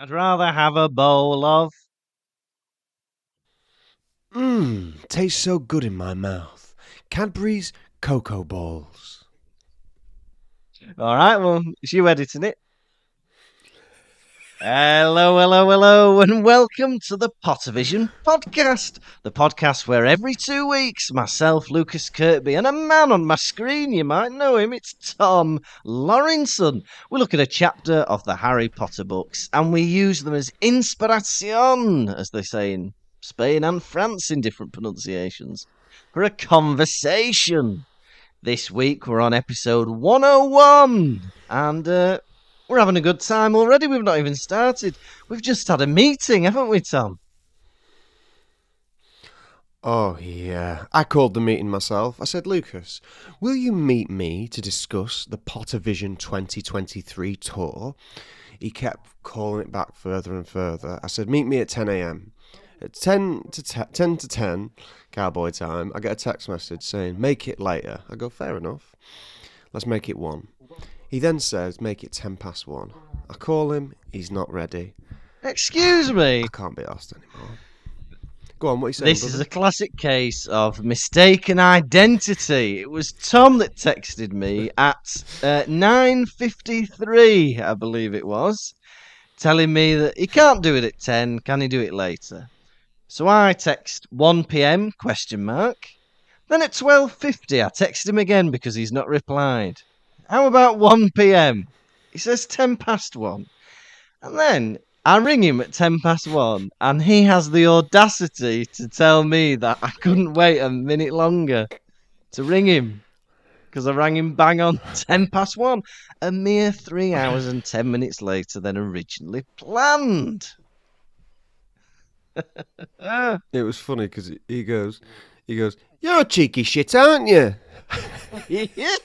I'd rather have a bowl of. Tastes so good in my mouth. Cadbury's Cocoa Balls. All right, well, it's you editing it. Hello, and welcome to the Pottervision podcast. The podcast where every 2 weeks, myself, Lucas Kirkby, and a man on my screen, you might know him, it's Tom Lawrenson. We look at a chapter of the Harry Potter books and we use them as inspiration, as they say in Spain and France in different pronunciations, for a conversation. This week we're on episode 101 and we're having a good time already. We've not even started. We've just had a meeting, haven't we, Tom? Oh, yeah. I called the meeting myself. I said, Lucas, will you meet me to discuss the Pottervision 2023 tour? He kept calling it back further and further. I said, meet me at 10 a.m. At 10 to 10, cowboy time, I get a text message saying, make it later. I go, fair enough. Let's make it 1. He then says, make it 10 past 1. I call him, he's not ready. Excuse me. I can't be asked anymore. Go on, what are you saying, This brother? is a classic case of mistaken identity. It was Tom that texted me at 9:53, I believe it was, telling me that he can't do it at 10, can he do it later? So I text 1 p.m, question mark. Then at 12:50 I text him again because he's not replied. How about 1 p.m? He says 10 past 1. And then I ring him at 10 past 1 and he has the audacity to tell me that I couldn't wait a minute longer to ring him because I rang him bang on 10 past 1, a mere 3 hours and 10 minutes later than originally planned. It was funny because he goes, you're a cheeky shit, aren't you? He is.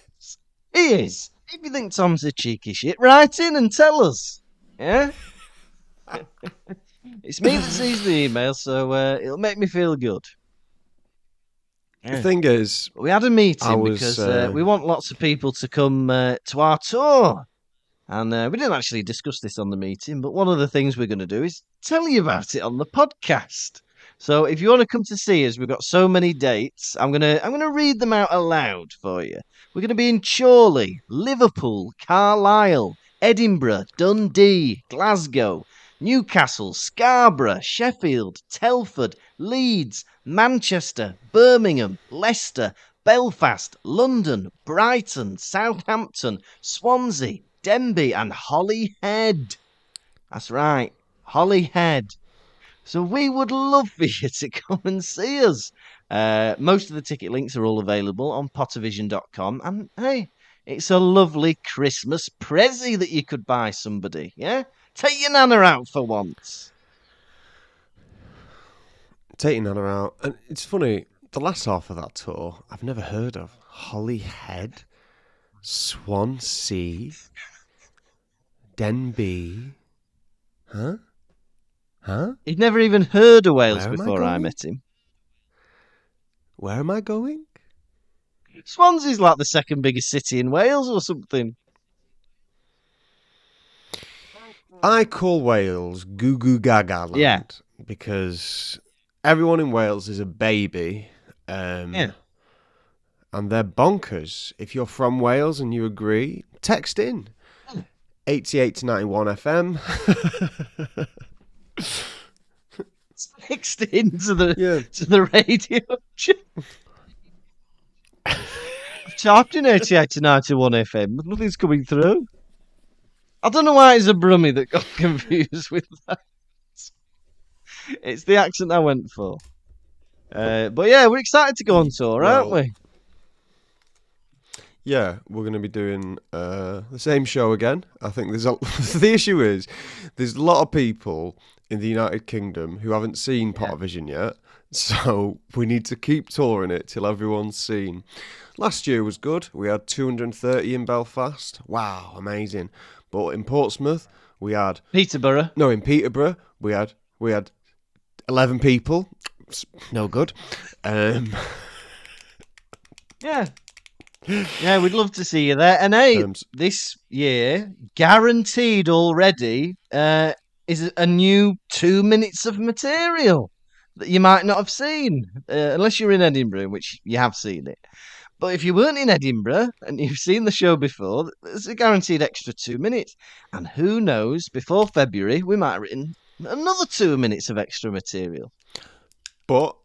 He is. If you think Tom's a cheeky shit, write in and tell us. Yeah? It's me that sees the email, so it'll make me feel good. The thing is, We had a meeting was, because we want lots of people to come to our tour. And we didn't actually discuss this on the meeting, but one of the things we're going to do is tell you about it on the podcast. So if you want to come to see us, we've got so many dates. I'm gonna read them out aloud for you. We're going to be in Chorley, Liverpool, Carlisle, Edinburgh, Dundee, Glasgow, Newcastle, Scarborough, Sheffield, Telford, Leeds, Manchester, Birmingham, Leicester, Belfast, London, Brighton, Southampton, Swansea, Denbigh and Holyhead. That's right, Holyhead. So we would love for you to come and see us. Most of the ticket links are all available on Pottervision.com. And hey, it's a lovely Christmas prezi that you could buy somebody, yeah? Take your nana out for once. take your nana out. And it's funny, the last half of that tour, I've never heard of. Holyhead, Swansea, Denbigh. Huh? He'd never even heard of Wales Where am I before I going? met him. Where am I going? Swansea's like the second biggest city in Wales or something. I call Wales Goo Goo Gaga land Yeah. because everyone in Wales is a baby. Yeah. And they're bonkers. If you're from Wales and you agree, text in. 88 to 91 FM. Next into the Yeah. to the radio. I've typed in 88 to 91 FM, but nothing's coming through. I don't know why it's a Brummie that got confused with that. It's the accent I went for. But yeah, we're excited to go on tour, aren't Well, we? Yeah, we're going to be doing the same show again. I think the issue is there's a lot of people in the United Kingdom who haven't seen Pottervision yet, so we need to keep touring it till everyone's seen. Last year was good. We had 230 in Belfast. Wow, amazing. But in Portsmouth, we had Peterborough. no. In Peterborough, we had 11 people. No good. Yeah. Yeah, we'd love to see you there. And hey, this year, guaranteed already, is a new 2 minutes of material that you might not have seen, unless you're in Edinburgh, in which you have seen it. But if you weren't in Edinburgh and you've seen the show before, there's a guaranteed extra 2 minutes. And who knows, before February, we might have written another 2 minutes of extra material. But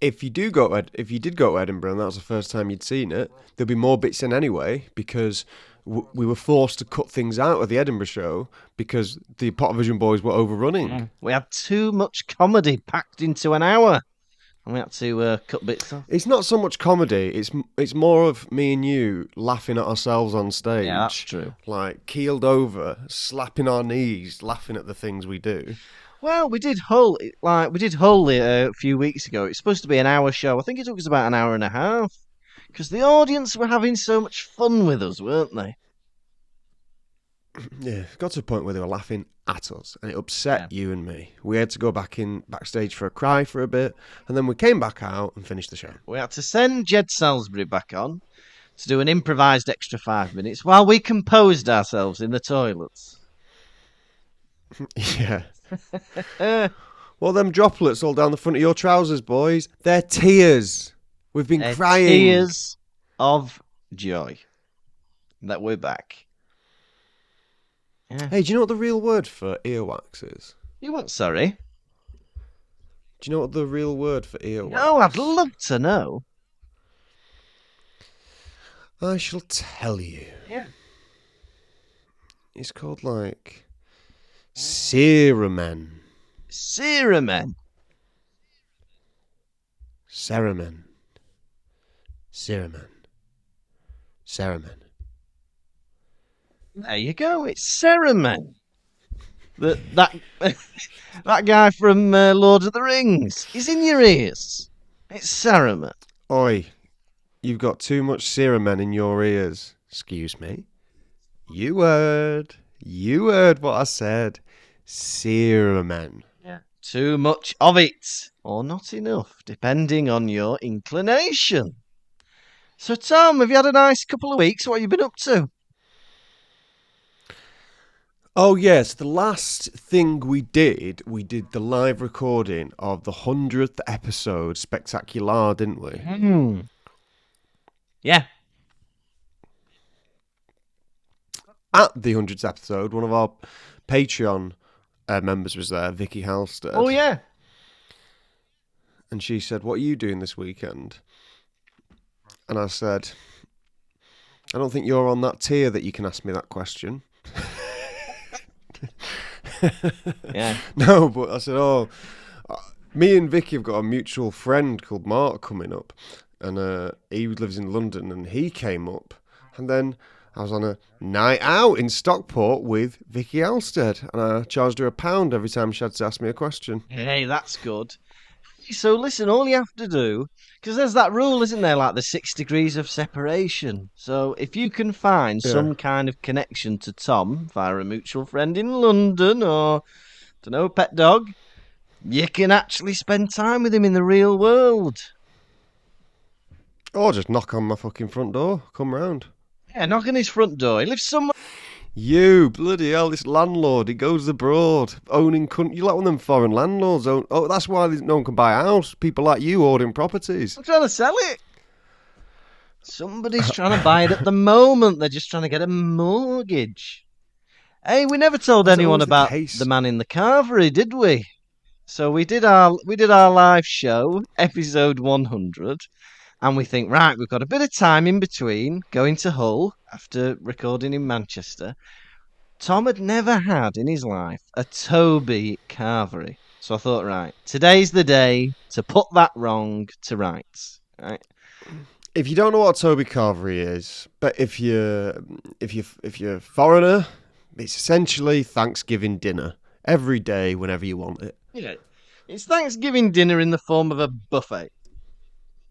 if you did go to Edinburgh and that was the first time you'd seen it, there'd be more bits in anyway because we were forced to cut things out of the Edinburgh show because the Pottervision boys were overrunning. We had too much comedy packed into an hour, and we had to cut bits off. It's not so much comedy. It's more of me and you laughing at ourselves on stage. Yeah, that's true. Like keeled over, slapping our knees, laughing at the things we do. Well, we did Hull a few weeks ago. It's supposed to be an hour show. I think it took us about an hour and a half because the audience were having so much fun with us, weren't they? Yeah, it got to a point where they were laughing at us, and it upset you and me. We had to go backstage for a cry for a bit, and then we came back out and finished the show. We had to send Jed Salisbury back on to do an improvised extra 5 minutes while we composed ourselves in the toilets. Yeah. Well, them droplets all down the front of your trousers, boys. They're tears. We've been crying. Tears of joy that we're back. Yeah. Hey, do you know what the real word for earwax is? You what, sorry? Do you know what the real word for earwax? No, I'd love to know. I shall tell you. Yeah. It's called, like, cerumen. Cerumen. Cerumen. Cerumen. Cerumen. There you go. It's Cerumen. That guy from Lord of the Rings. He's in your ears. It's Cerumen. Oi, you've got too much cerumen in your ears. Excuse me. You heard what I said. Cerumen. Yeah. Too much of it, or not enough, depending on your inclination. So, Tom, have you had a nice couple of weeks? What have you been up to? Oh, yes. The last thing we did the live recording of the 100th episode, Spectacular, didn't we? Yeah. At the 100th episode, one of our Patreon members was there, Vicky Halstead. Oh, yeah. And she said, "What are you doing this weekend?" And I said, "I don't think you're on that tier that you can ask me that question." Yeah. No, but I said, me and Vicky have got a mutual friend called Mark coming up, and he lives in London, and he came up, and then I was on a night out in Stockport with Vicky Halstead, and I charged her £1 every time she had to ask me a question. Hey, that's good. So listen, all you have to do, because there's that rule, isn't there, like the 6 degrees of separation. So if you can find some kind of connection to Tom via a mutual friend in London or, I don't know, pet dog, you can actually spend time with him in the real world. Or just knock on my fucking front door, come round. Yeah, knock on his front door. He lives somewhere. You, bloody hell, this landlord, he goes abroad, owning country. You're like one of them foreign landlords. That's why no one can buy a house. People like you hoarding properties. I'm trying to sell it. Somebody's trying to buy it at the moment. They're just trying to get a mortgage. Hey, we never told anyone about the man in the carvery, did we? So we did our live show, episode 100, and we think, right, we've got a bit of time in between going to Hull after recording in Manchester. Tom had never had in his life a Toby carvery. So I thought, right, today's the day to put that wrong to rights. Right? If you don't know what a Toby carvery is, but if you're a foreigner, it's essentially Thanksgiving dinner every day whenever you want it. Yeah, it's Thanksgiving dinner in the form of a buffet.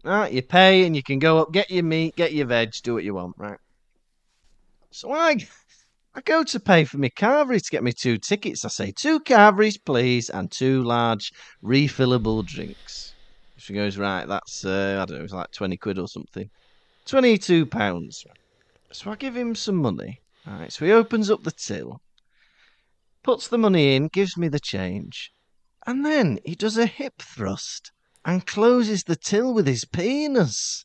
Right, you pay and you can go up, get your meat, get your veg, do what you want, right? So I go to pay for my carvery to get me 2 tickets. I say 2 carveries, please, and 2 large refillable drinks. She goes, right, that's, I don't know, it's like 20 quid or something. £22. So I give him some money. Right, so he opens up the till. puts the money in, gives me the change, and then he does a hip thrust and closes the till with his penis.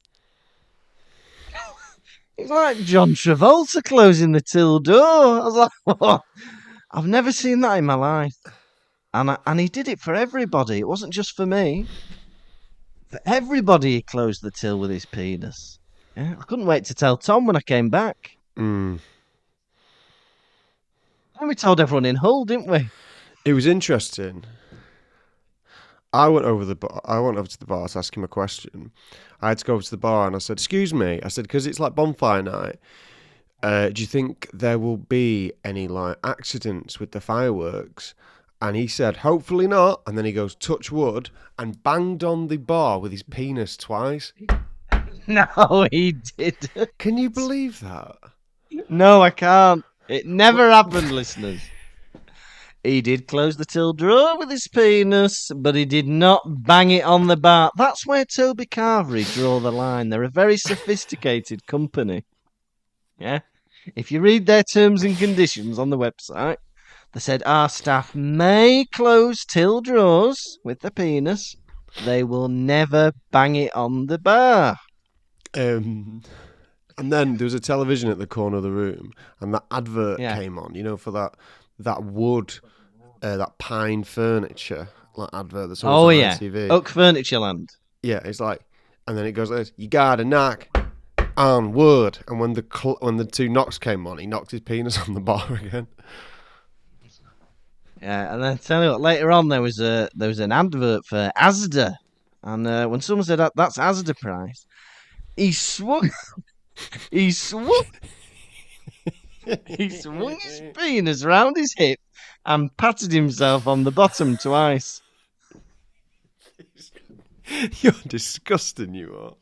It's like John Travolta closing the till door. I was like, oh, I've never seen that in my life. And he did it for everybody. It wasn't just for me. For everybody, he closed the till with his penis. Yeah, I couldn't wait to tell Tom when I came back. Mm. And we told everyone in Hull, didn't we? It was interesting. I went over to the bar to ask him a question. I had to go over to the bar and I said, "Excuse me." I said, "Because it's like bonfire night. Do you think there will be any like accidents with the fireworks?" And he said, "Hopefully not." And then he goes, "Touch wood," and banged on the bar with his penis twice. No, he didn't. Can you believe that? No, I can't. It never happened, listeners. He did close the till drawer with his penis, but he did not bang it on the bar. That's where Toby Carvery draw the line. They're a very sophisticated company. Yeah? If you read their terms and conditions on the website, they said our staff may close till drawers with the penis. They will never bang it on the bar. And then there was a television at the corner of the room, and that advert came on, for that wood, that pine furniture like advert that's always on TV. Oak Furnitureland. Yeah, it's like, and then it goes like this: "You gotta knock on wood." And when the two knocks came on, he knocked his penis on the bar again. Yeah, and then tell you what, later on there was an advert for Asda, and when someone said that's Asda price, he swung he swung his penis round his hip and patted himself on the bottom twice. You're disgusting, you are.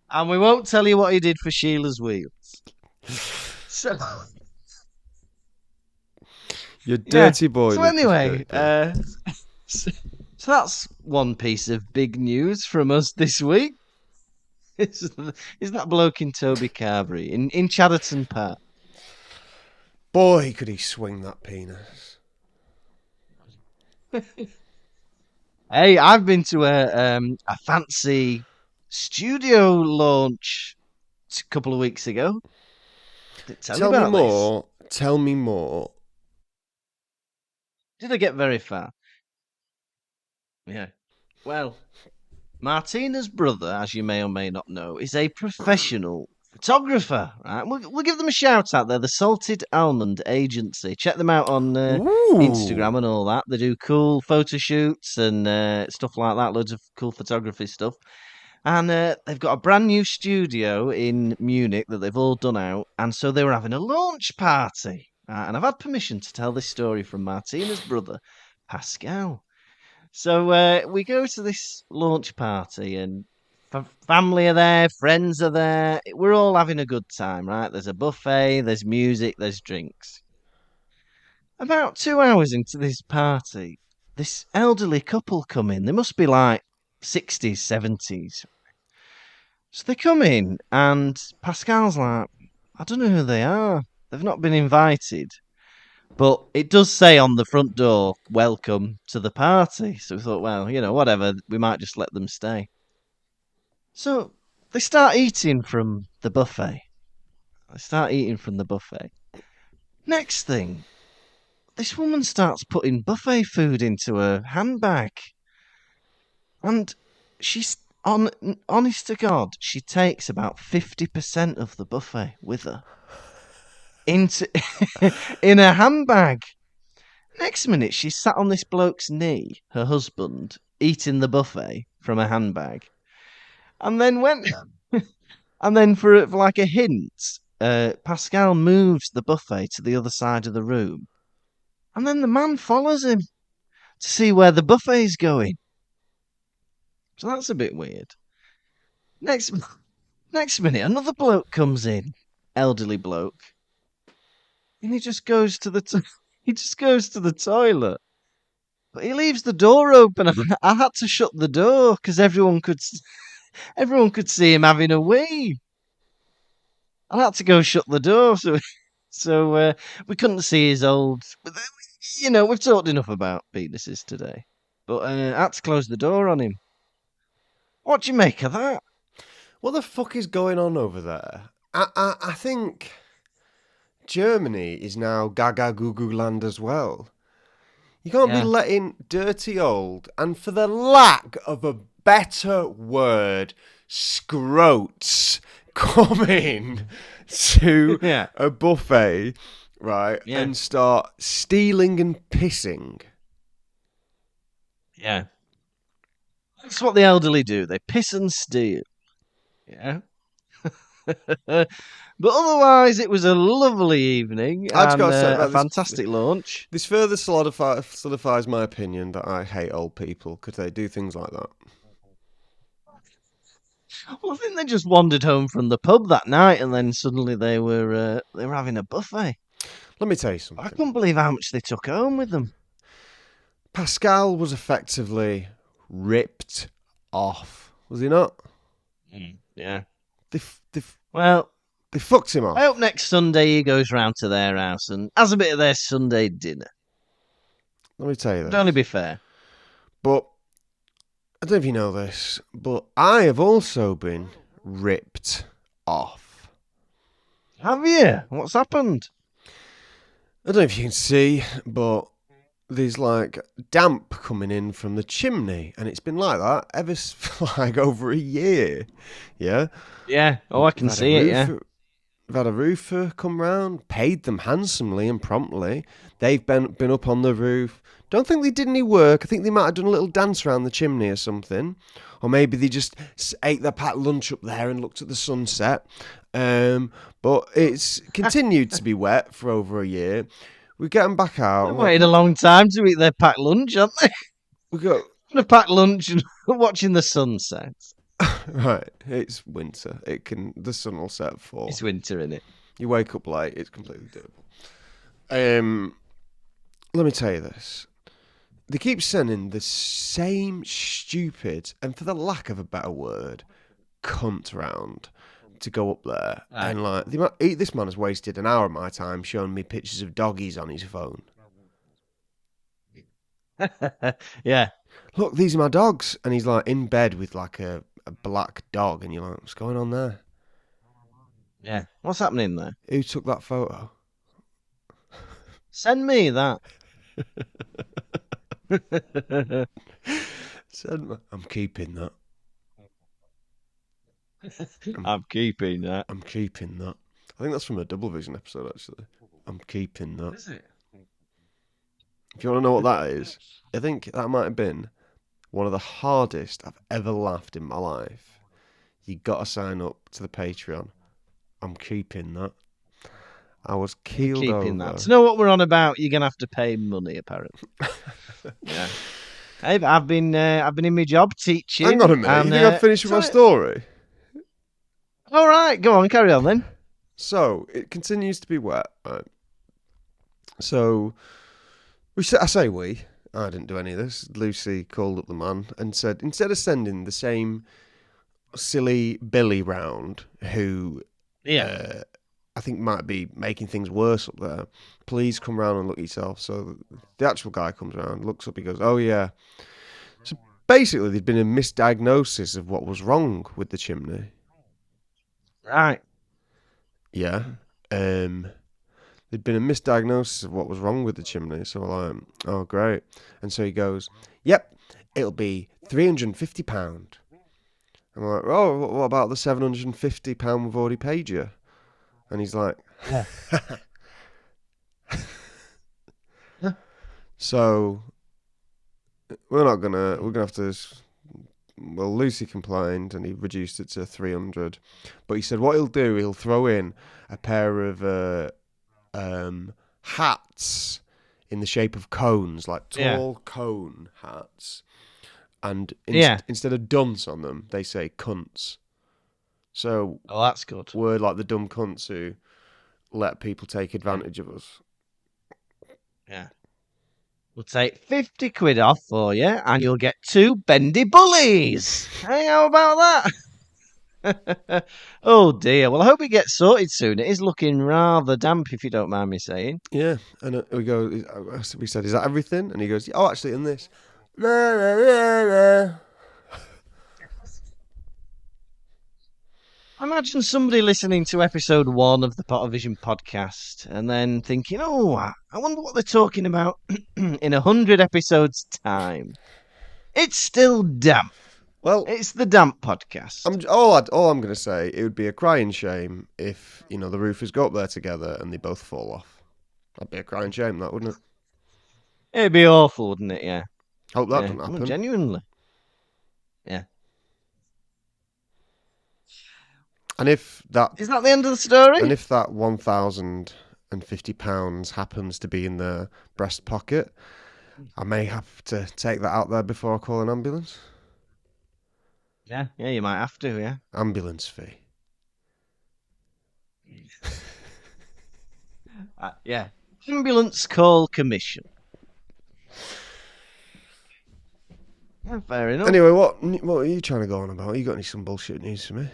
And we won't tell you what he did for Sheila's wheels. So, you dirty boy. So anyway, so that's one piece of big news from us this week. Is that bloke in Toby Carvery in Chadderton Park? Boy, could he swing that penis. Hey, I've been to a fancy studio launch a couple of weeks ago. Tell me more. Tell me more. Did I get very far? Yeah. Well, Martina's brother, as you may or may not know, is a professional photographer. Right? We'll give them a shout out there. The Salted Almond Agency. Check them out on Instagram and all that. They do cool photo shoots and stuff like that. Loads of cool photography stuff. And they've got a brand new studio in Munich that they've all done out. And so they were having a launch party. And I've had permission to tell this story from Martina's brother, Pascal. So we go to this launch party and family are there, friends are there. We're all having a good time, right? There's a buffet, there's music, there's drinks. About 2 hours into this party, this elderly couple come in. They must be like 60s, 70s. So they come in and Pascal's like, I don't know who they are. They've not been invited. But it does say on the front door, welcome to the party. So we thought, well, whatever, we might just let them stay. So they start eating from the buffet. Next thing, this woman starts putting buffet food into her handbag. And she's, honest to God, she takes about 50% of the buffet with her. In a handbag. Next minute, she's sat on this bloke's knee, her husband, eating the buffet from a handbag. And then for like a hint, Pascal moves the buffet to the other side of the room. And then the man follows him to see where the buffet's going. So that's a bit weird. Next minute, another bloke comes in, elderly bloke. And he just goes to the toilet, but he leaves the door open. I had to shut the door because everyone could see him having a wee. I had to go shut the door so So we couldn't see his old. We've talked enough about penises today, but I had to close the door on him. What do you make of that? What the fuck is going on over there? I think Germany is now gaga goo goo land as well. You can't be Yeah, letting dirty old, and for the lack of a better word, scrotes come in to yeah, a buffet, right, yeah, and start stealing and pissing. yeah. That's what the elderly do. They piss and steal. Yeah. But otherwise, it was a lovely evening I just got and to say a about this. fantastic launch. This further solidifies my opinion that I hate old people because they do things like that. Well, I think they just wandered home from the pub that night, and then suddenly they were having a buffet. Let me tell you I something. couldn't believe how much they took home with them. Pascal was effectively ripped off, was he not? Yeah. They, f- they, f- Well, they fucked him I hope off. next Sunday he goes round to their house and has a bit of their Sunday dinner. Let me tell you Would only this. be fair. But I don't know if you know this, but I have also been ripped off. Have you? What's happened? I don't know if you can see, but there's like damp coming in from the chimney, and it's been like that ever for like over a year. Yeah, Yeah. Oh, I we've can had a see it. Yeah. roofer, we've had a roofer come round, paid them handsomely and promptly. They've been up on the roof. Don't think they did any work. I think they might have done a little dance around the chimney or something, or maybe they just ate their packed lunch up there and looked at the sunset. But it's continued to be wet for over a year. We get them back out. They've I'm like, waited a long time to eat their packed lunch, haven't they? we go. A packed lunch and watching the sunset. Right, it's winter. The sun will set at 4. It's winter, innit? You wake up late. It's completely doable. Let me tell you this. They keep sending the same stupid, and for the lack of a better word, cunt round to go up there. Right. And like, this man has wasted an hour of my time showing me pictures of doggies on his phone. Yeah. Look, these are my dogs. And he's like in bed with like a black dog. And you're like, what's going on there? Yeah. What's happening there? Who took that photo? Send me that. I'm keeping that. I'm keeping that. I'm keeping that. I think that's from a Double Vision episode, actually. I'm keeping that. Is it? If you want to know what that is, I think that might have been one of the hardest I've ever laughed in my life. You got to sign up to the Patreon. I'm keeping that. I was keeled Keeping over. that. To know what we're on about, you're gonna have to pay money, apparently. Yeah. Hey, but I've been in my job teaching. Hang on a minute. And, You think I've finished with my story? All right, go on, carry on then. So it continues to be wet. Right? So I say we. I didn't do any of this. Lucy called up the man and said, instead of sending the same silly Billy round, who Yeah. I think might be making things worse up there, please come round and look yourself. So the actual guy comes around, looks up, he goes, oh yeah. So basically there'd been a misdiagnosis of what was wrong with the chimney. Right. Yeah. There'd been a misdiagnosis of what was wrong with the chimney. So I'm like, oh, great. And so he goes, yep, it'll be £350. I'm like, oh, what about the £750 we've already paid you? And he's like, Yeah. so we're gonna have to. Well, Lucy complained and he reduced it to 300. But he said what he'll do, he'll throw in a pair of hats in the shape of cones, like tall cone hats. And instead of dunce on them, they say cunts. So, Oh, that's good. we're like the dumb cunts who let people take advantage of us. Yeah. We'll take 50 quid off for you and you'll get 2 bendy bullies. Hey, how about Oh dear. Well, I hope it gets sorted soon. It is looking rather damp, if you don't mind me saying. Yeah, and we said, is that everything? And he goes, oh, actually, in this. Imagine somebody listening to episode 1 of the Pottervision podcast and then thinking, oh, I wonder what they're talking about in 100 episodes' time. It's still damp. Well, It's the damp podcast. all I'm going to say, it would be a crying shame if, the roofers go up there together and they both fall off. That'd be a crying shame, that, wouldn't it? It'd be awful, wouldn't it? Yeah. Hope that Yeah. doesn't Well, happen. genuinely. Yeah. And if that Is that the end of the story? And if that £1,050 happens to be in the breast pocket, I may have to take that out there before I call an ambulance. Yeah, you might have to, yeah. Ambulance fee. Yeah. Ambulance call commission. Yeah, fair enough. Anyway, what are you trying to go on about? You got some bullshit news for me?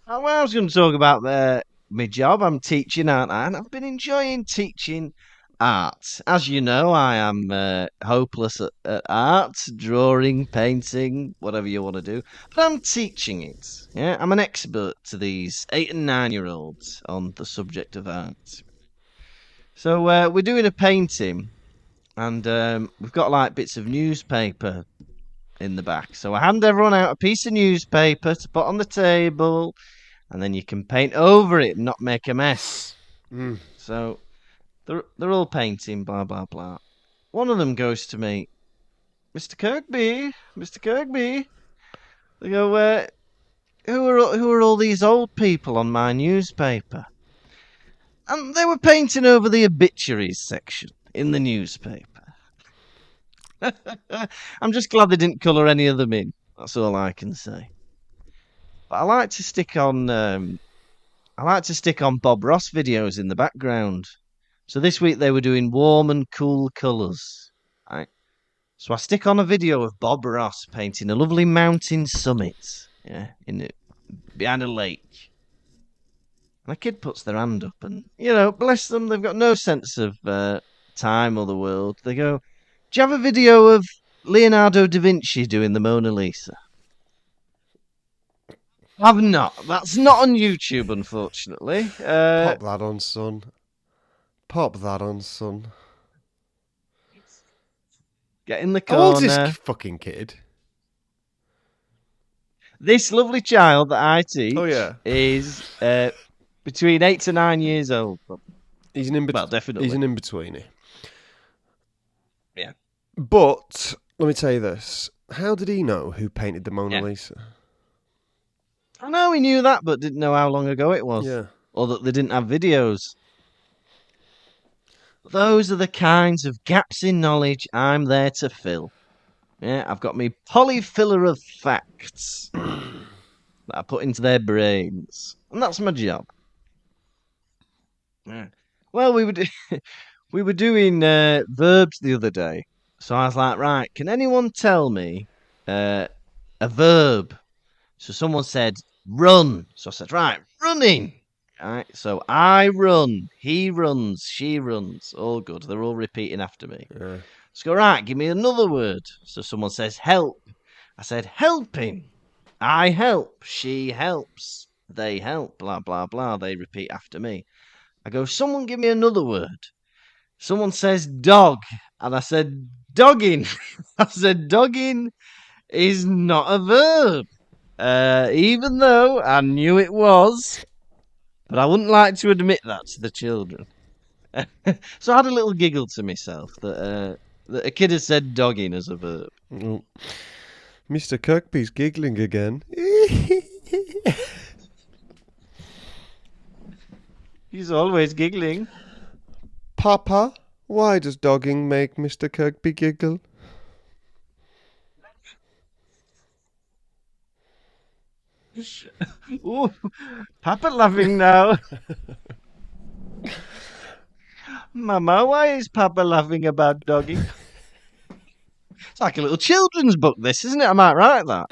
Well, I was going to talk about my job. I'm teaching, aren't I? And I've been enjoying teaching art. As you know, I am hopeless at art, drawing, painting, whatever you want to do. But I'm teaching it. Yeah, I'm an expert to these 8 and 9-year-olds on the subject of art. So we're doing a painting, and we've got like bits of newspaper in the back. So I hand everyone out a piece of newspaper to put on the table, and then you can paint over it and not make a mess. So they're all painting, blah blah blah. One of them goes to me, Mr. Kirkby. They go, who are all these old people on my newspaper? And they were painting over the obituaries section in the newspaper. I'm just glad they didn't colour any of them in. That's all I can say. But I like to stick on Bob Ross videos in the background. So this week they were doing warm and cool colours. Right? So I stick on a video of Bob Ross painting a lovely mountain summit, behind a lake. And a kid puts their hand up, and bless them, they've got no sense of time or the world. They go, "Do you have a video of Leonardo da Vinci doing the Mona Lisa?" I've not. That's not on YouTube, unfortunately. Pop that on, son. Pop that on, son. Get in the How old's corner. this fucking kid? This lovely child that I teach is between 8 to 9 years old. He's an Well, definitely. He's an in-betweenie. Yeah. But let me tell you this: how did he know who painted the Mona Lisa? I know he knew that, but didn't know how long ago it was. Yeah. Or that they didn't have videos. Those are the kinds of gaps in knowledge I'm there to fill. Yeah, I've got me polyfiller of facts that I put into their brains. And that's my job. Yeah. Well, we were doing verbs the other day. So I was like, right, can anyone tell me a verb? So someone said, run. So I said, right, running. Right, so I run, he runs, she runs. All good. They're all repeating after me. Yeah. Let's go, right, give me another word. So someone says, help. I said, helping. I help, she helps, they help, blah, blah, blah. They repeat after me. I go, someone give me another word. Someone says dog. And I said, dogging. I said, dogging is not a verb. Even though I knew it was, but I wouldn't like to admit that to the children. So I had a little giggle to myself that a kid has said dogging as a verb. Oh. Mr. Kirkby's giggling again. He's always giggling. Papa, why does dogging make Mr. Kirkby giggle? Ooh, Papa laughing now. Mama, why is Papa laughing about dogging? It's like a little children's book, this, isn't it? I might write that.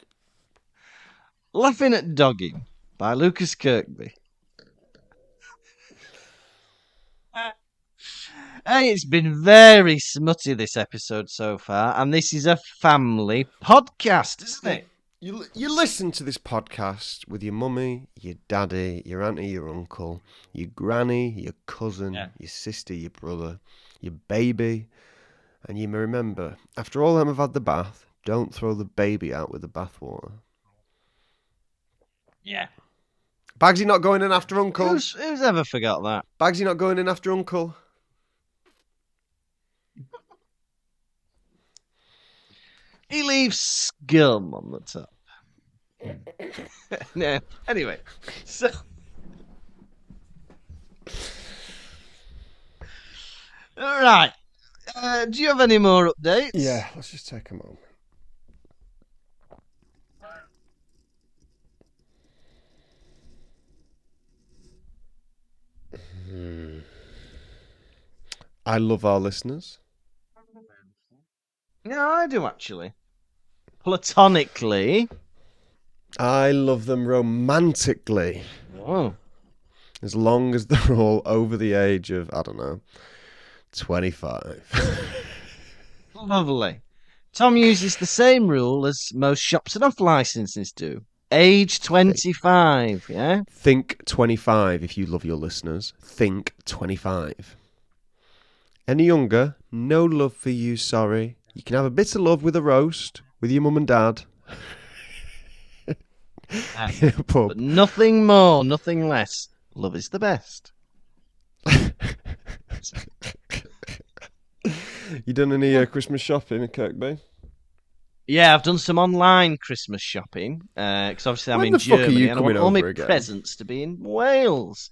Laughing at Dogging by Lucas Kirkby. Hey, it's been very smutty this episode so far, and this is a family podcast, isn't it? You listen to this podcast with your mummy, your daddy, your auntie, your uncle, your granny, your cousin, your sister, your brother, your baby, and you may remember, after all them have had the bath, don't throw the baby out with the bathwater. Yeah. Bagsy not going in after uncle. Who's ever forgot that? Bagsy not going in after uncle. He leaves scum on the top. No. Anyway, so all right. Do you have any more updates? Yeah, let's just take a moment. I love our listeners. Yeah, I do actually. Platonically. I love them romantically. Oh. As long as they're all over the age of, I don't know, 25. Lovely. Tom uses the same rule as most shops and off licenses do. Age 25, yeah? Think 25 if you love your listeners. Think 25. Any younger, no love for you, sorry. You can have a bit of love with a roast, with your mum and dad. In a pub. But nothing more, nothing less. Love is the best. You done any Christmas shopping at Kirkby? Yeah, I've done some online Christmas shopping because obviously I'm When in the fuck are Germany you and I want coming all my over again? presents to be in Wales.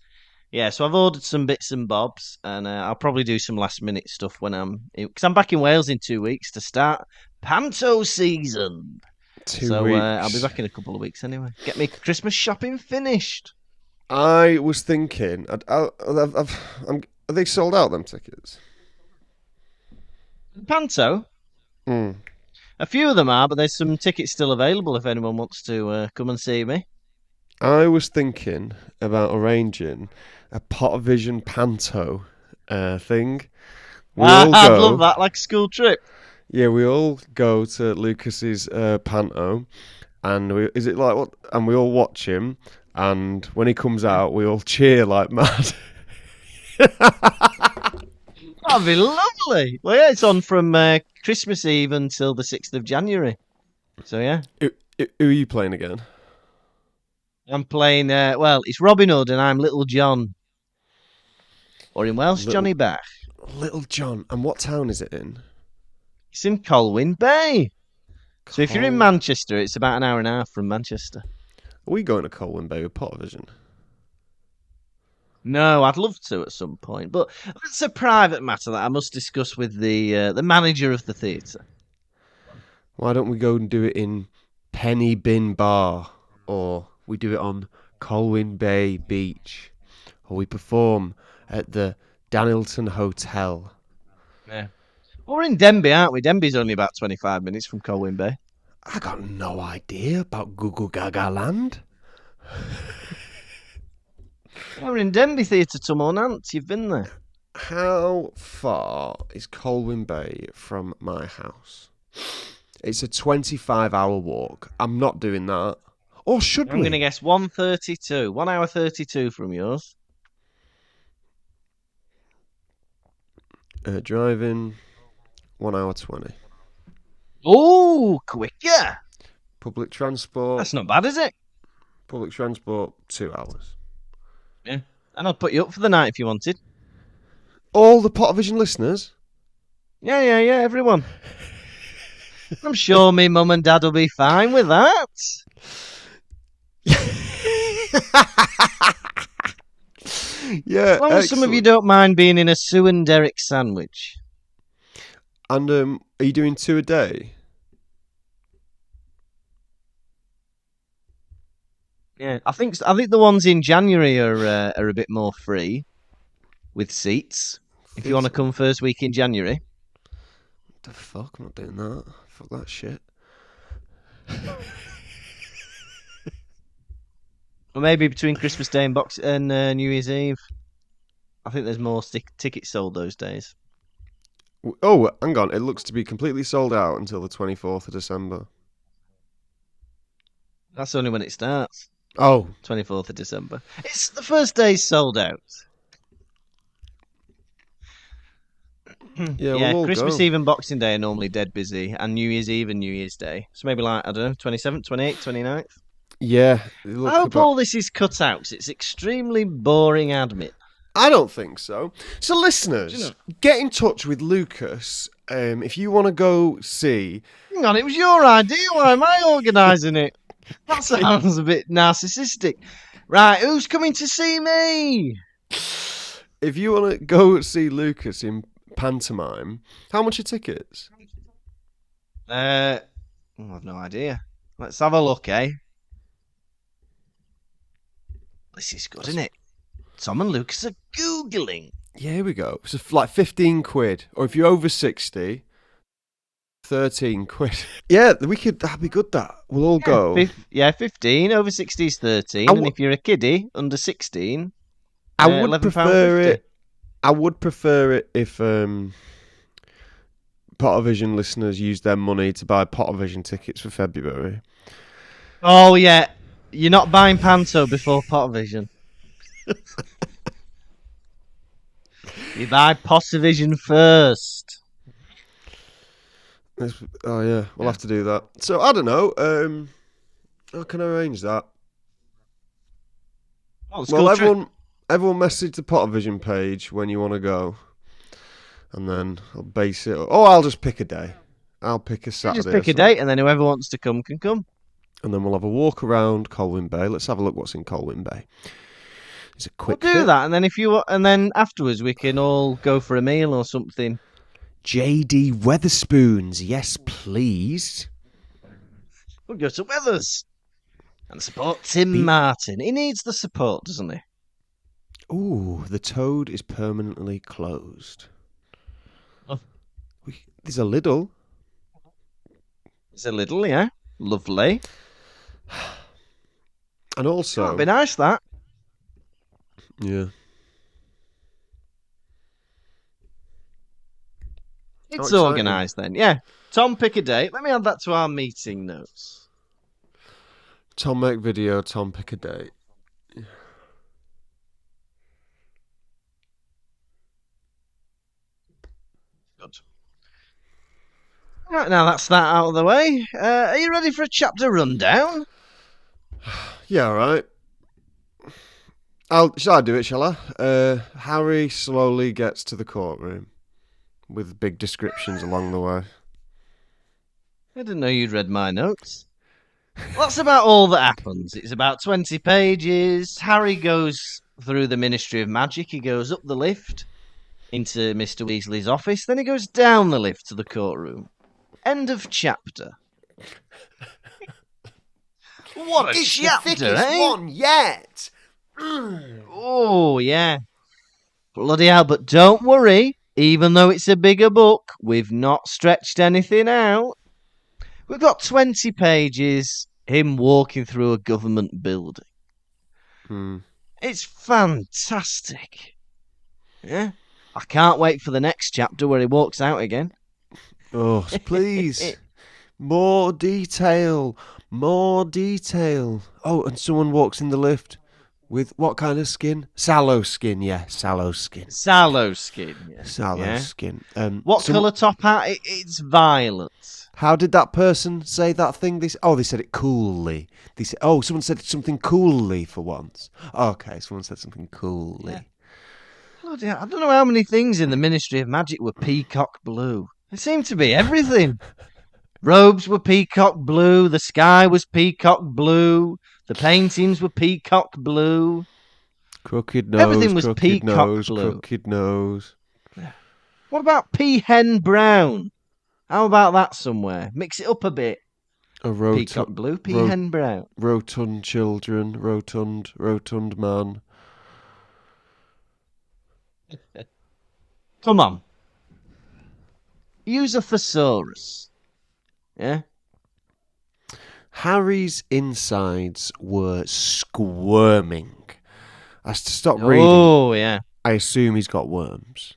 Yeah, so I've ordered some bits and bobs, and I'll probably do some last minute stuff when because I'm back in Wales in 2 weeks to start panto season. 2 weeks. I'll be back in a couple of weeks anyway. Get me Christmas shopping finished. I was thinking, are they sold out, them tickets? Panto? Mm. A few of them are, but there's some tickets still available if anyone wants to come and see me. I was thinking about arranging a Pottervision panto thing. I'd love that, like a school trip. Yeah, we all go to Lucas's panto, and we all watch him, and when he comes out, we all cheer like mad. That'd be lovely. Well, yeah, it's on from Christmas Eve until the 6th of January. So, yeah. Who are you playing again? I'm playing, it's Robin Hood and I'm Little John. Or in Welsh, Johnny Bach. Little John. And what town is it in? It's in Colwyn Bay. So if you're in Manchester, it's about an hour and a half from Manchester. Are we going to Colwyn Bay with Pottervision? No, I'd love to at some point, but that's a private matter that I must discuss with the manager of the theatre. Why don't we go and do it in Penny Bin Bar, or we do it on Colwyn Bay Beach, or we perform at the Danilton Hotel? Yeah. Well, we're in Denby, aren't we? Denby's only about 25 minutes from Colwyn Bay. I got no idea about Google Gaga Land. We're in Denby Theatre, Tumornant. You've been there. How far is Colwyn Bay from my house? It's a 25-hour walk. I'm not doing that. Or should we? I'm going to guess 1:32. 1 hour 32 from yours. Driving, 1 hour 20. Oh, quicker. Public transport. That's not bad, is it? Public transport, 2 hours. Yeah. And I'd put you up for the night if you wanted. All the Pottervision listeners? Yeah, everyone. I'm sure me mum and dad will be fine with that. Yeah, as long as some of you don't mind being in a Sue and Derek sandwich. And are you doing 2 a day? Yeah, I think the ones in January are a bit more free with seats. If you want to come first week in January. What the fuck? I'm not doing that. Fuck that shit. Or maybe between Christmas Day and New Year's Eve. I think there's more tickets sold those days. Oh, hang on. It looks to be completely sold out until the 24th of December. That's only when it starts. Oh, 24th of December. It's the first day's sold out. yeah, Yeah, we'll all Christmas go. Eve and Boxing Day are normally dead busy, and New Year's Eve and New Year's Day. So maybe like, I don't know, 27th, 28th, 29th. Yeah, I look hope about. all this is cut out 'cause it's extremely boring admin. I don't think so. So, Do you listeners, know? get in touch with Lucas if you want to go see. Hang on, it was your idea. Why am I organising it? That sounds a bit narcissistic. Right, who's coming to see me? If you want to go see Lucas in pantomime, how much are tickets? I've no idea. Let's have a look, eh? This is good, isn't it? Tom and Lucas are Googling. Yeah, here we go. So, like 15 quid. Or if you're over 60, 13 quid. Yeah, that'd be good, that. We'll all go. 15. Over 60 is 13. I And w- if you're a kiddie, under 16, I would prefer £11.50. it. I would prefer it if Pottervision listeners use their money to buy Pottervision tickets for February. Oh, yeah. You're not buying Panto before Pottervision. You buy Pottervision first. Oh yeah, we'll have to do that. So I don't know. How can I arrange that? Oh, it's a Well, cool trip. everyone message the Pottervision page when you want to go, and then I'll base it. Oh, I'll just pick a day. I'll pick a You Saturday. just pick a date, and then whoever wants to come can come. And then we'll have a walk around Colwyn Bay. Let's have a look what's in Colwyn Bay. It's a We'll quick do fit. that, and then and then afterwards we can all go for a meal or something. JD Weatherspoons, yes please. We'll go to Weathers and support Tim The- Martin. He needs the support, doesn't he? Ooh, the toad is permanently closed. Oh. There's a Lidl. It's a little, yeah. Lovely. And also... That'd be nice, that. Yeah. It's exciting. organised then. Yeah. Tom, pick a date. Let me add that to our meeting notes. Tom make video, Tom pick a date. Good. Right, now that's that out of the way. Are you ready for a chapter rundown? Yeah, alright. Shall I do it, shall I? Harry slowly gets to the courtroom with big descriptions along the way. I didn't know you'd read my notes. Well, that's about all that happens. It's about 20 pages. Harry goes through the Ministry of Magic. He goes up the lift into Mr. Weasley's office. Then he goes down the lift to the courtroom. End of chapter. What a chapter, eh? one yet! Oh, yeah. Bloody hell, but don't worry. Even though it's a bigger book, we've not stretched anything out. We've got 20 pages, him walking through a government building. It's fantastic. Yeah. I can't wait for the next chapter where he walks out again. Oh, please. More detail. More detail. Oh, and someone walks in the lift with what kind of skin? Sallow skin, yeah. Sallow skin. Sallow skin. Yeah. Sallow Yeah. skin. What colour top hat? It's violet. How did that person say that thing? They said it coolly. They said, someone said something coolly for once. Okay, someone said something coolly. Yeah. Bloody hell, I don't know how many things in the Ministry of Magic were peacock blue. It seemed to be everything. Robes were peacock blue. The sky was peacock blue. The paintings were peacock blue. Crooked nose. Everything was crooked peacock nose, blue. Crooked nose. What about peahen brown? How about that somewhere? Mix it up a bit. Peacock blue, peahen brown. Rotund children. Rotund man. Come on. Use a thesaurus. Yeah? Harry's insides were squirming. I had to stop reading. Oh, yeah. I assume he's got worms.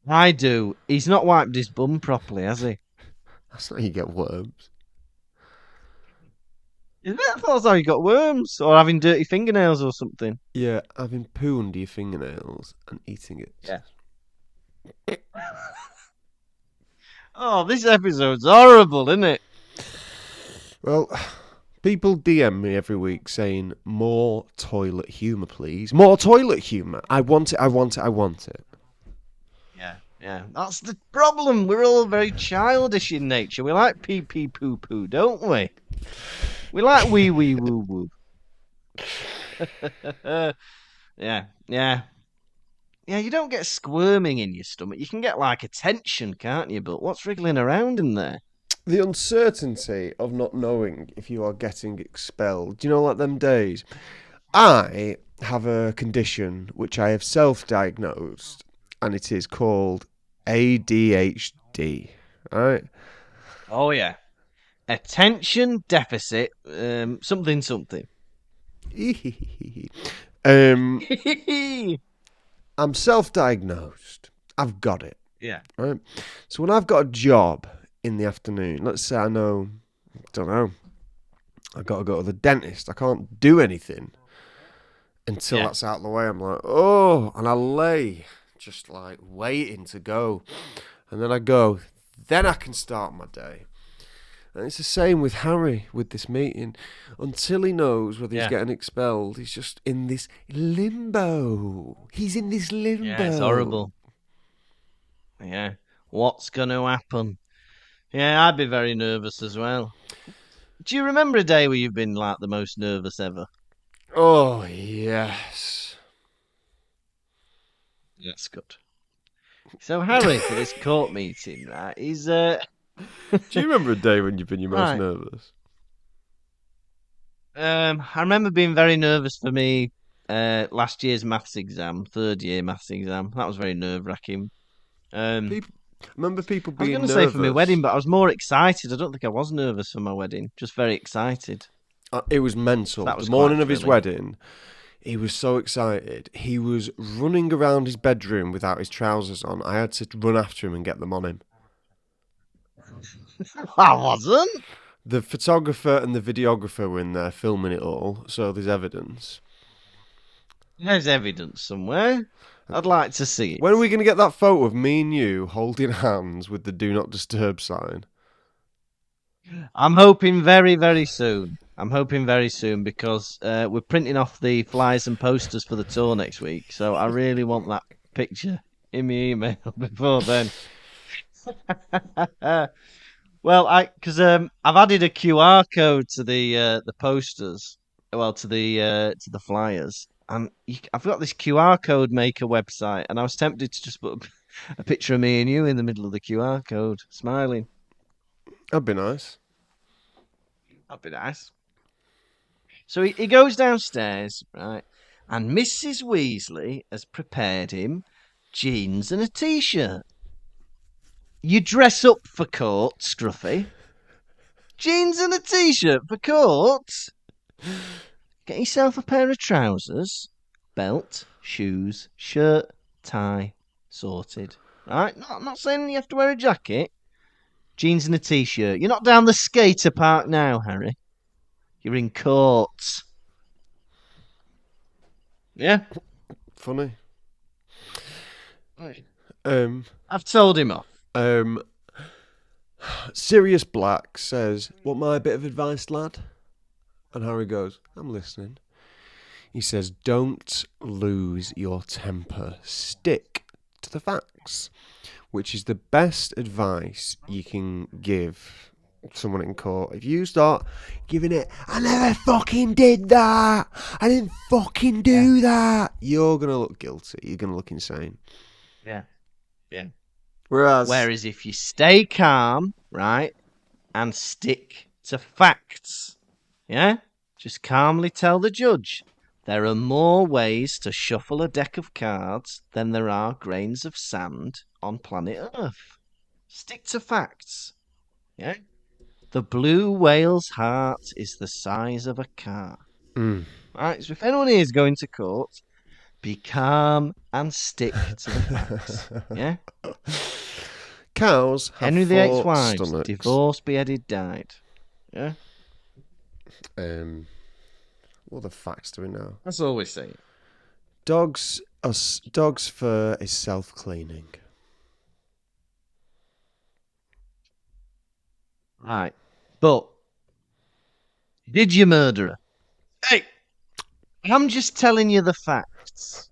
I do. He's not wiped his bum properly, has he? That's not how you get worms. Isn't it? I thought that's how he got worms. Or having dirty fingernails or something. Yeah, having poo under your fingernails and eating it. Yeah. Oh, this episode's horrible, isn't it? Well, people DM me every week saying, more toilet humour, please. More toilet humour. I want it, I want it, I want it. Yeah, yeah. That's the problem. We're all very childish in nature. We like pee pee poo poo, don't we? We like wee wee woo woo. Yeah, yeah. Yeah, you don't get squirming in your stomach. You can get like a tension, can't you? But what's wriggling around in there? The uncertainty of not knowing if you are getting expelled. Do you know, like them days? I have a condition which I have self-diagnosed, and it is called ADHD. Right? Oh yeah. Attention deficit, something something. um, Yeah. I'm self-diagnosed. I've got it. Right. So when I've got a job in the afternoon, let's say I don't know, I got to go to the dentist. I can't do anything until that's out of the way. I'm like, oh, and I lay just like waiting to go, and then I go. Then I can start my day. And it's the same with Harry with this meeting. Until he knows whether he's getting expelled, he's just in this limbo. He's in this limbo. Yeah, it's horrible. Yeah. What's going to happen? Yeah, I'd be very nervous as well. Do you remember a day where you've been like the most nervous ever? Oh, yes. That's good. So Harry, for this court meeting, right, he's Do you remember a day when you've been your most Right. nervous? I remember being very nervous for me last year's maths exam, third year maths exam. That was very nerve-wracking. Remember people I was being going to nervous? say for my wedding, but I was more excited. I don't think I was nervous for my wedding, just very excited. It was mental. That was The morning quite of his thrilling. wedding, he was so excited. He was running around his bedroom without his trousers on. I had to run after him and get them on him. I wasn't. The photographer and the videographer were in there filming it all, so there's evidence. There's evidence somewhere. I'd like to see it. When are we going to get that photo of me and you holding hands with the Do Not Disturb sign? I'm hoping very, very soon. I'm hoping very soon because we're printing off the flyers and posters for the tour next week. So I really want that picture in my email before then. Well, because I've added a QR code to the posters, well, to the flyers, and I've got this QR code maker website, and I was tempted to just put a picture of me and you in the middle of the QR code, smiling. That'd be nice. That'd be nice. So he goes downstairs, right, and Mrs. Weasley has prepared him jeans and a t-shirt. You dress up for court, Scruffy. Jeans and a t-shirt for court. Get yourself a pair of trousers, belt, shoes, shirt, tie, sorted. Right? I'm not saying you have to wear a jacket. Jeans and a t-shirt. You're not down the skater park now, Harry. You're in court. Yeah? Funny. Right. Um, I've told him off. Sirius Black says, "Want my bit of advice, lad?" And Harry goes, "I'm listening." He says, "Don't lose your temper. Stick to the facts," which is the best advice you can give someone in court. If you start giving it, "I never fucking did that. I didn't fucking do that," you're going to look guilty. You're going to look insane. Yeah. Yeah. Whereas if you stay calm, right, and stick to facts, yeah, just calmly tell the judge there are more ways to shuffle a deck of cards than there are grains of sand on planet Earth. Stick to facts, yeah. The blue whale's heart is the size of a car. Right, so if anyone here is going to court, be calm and stick to the facts. Yeah? Cows have Henry VIII's 4 wives, stomachs. divorced, beheaded, died. Yeah? What other facts do we know? That's all we say. Dogs' fur is self-cleaning. Right. But did you murder her? Hey! I'm just telling you the facts.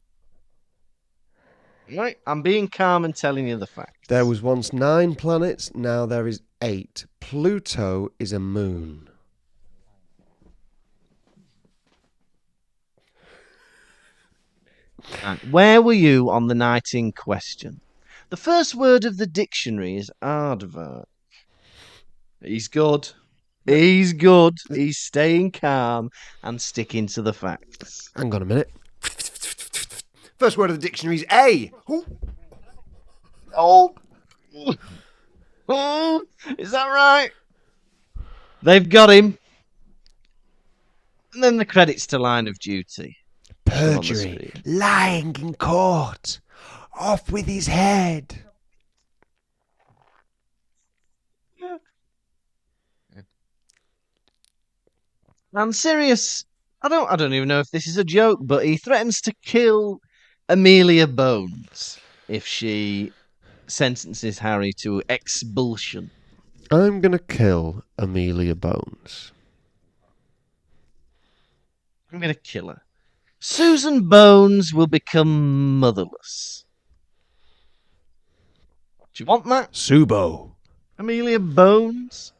Right? I'm being calm and telling you the facts. There was once 9 planets, now there is 8. Pluto is a moon. Right. Where were you on the night in question? The first word of the dictionary is aardvark. He's good. He's good. He's staying calm and sticking to the facts. Hang on a minute. First word of the dictionary is A. Ooh. Oh. Oh, is that right? They've got him. And then the credits to Line of Duty. Perjury. Lying in court. Off with his head. And Sirius, I don't even know if this is a joke, but he threatens to kill Amelia Bones if she sentences Harry to expulsion. I'm going to kill Amelia Bones. I'm going to kill her. Susan Bones will become motherless. Do you want that? Subo. Amelia Bones?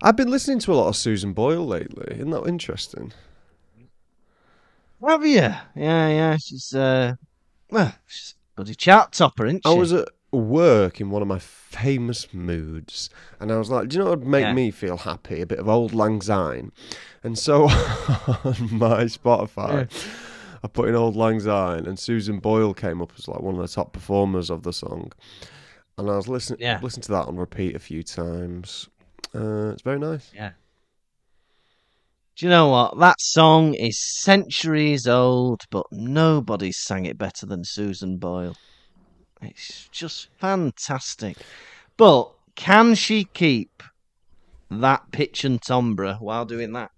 I've been listening to a lot of Susan Boyle lately. Isn't that interesting? Have you? Yeah. She's a bloody chart topper, isn't she? I was at work in one of my famous moods, and I was like, do you know what would make me feel happy? A bit of Old Lang Syne. And so on my Spotify, I put in Old Lang Syne, and Susan Boyle came up as like one of the top performers of the song. And I was listening to that on repeat a few times. It's very nice. Yeah. Do you know what? That song is centuries old, but nobody sang it better than Susan Boyle. It's just fantastic. But can she keep that pitch and timbre while doing that?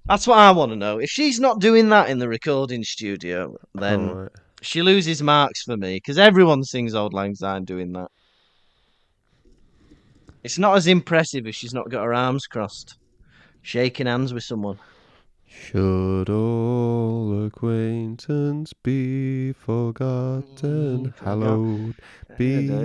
That's what I want to know. If she's not doing that in the recording studio, then she loses marks for me, because everyone sings Old Lang Syne doing that. It's not as impressive if she's not got her arms crossed, shaking hands with someone. Should all acquaintance be forgotten, hallowed be thy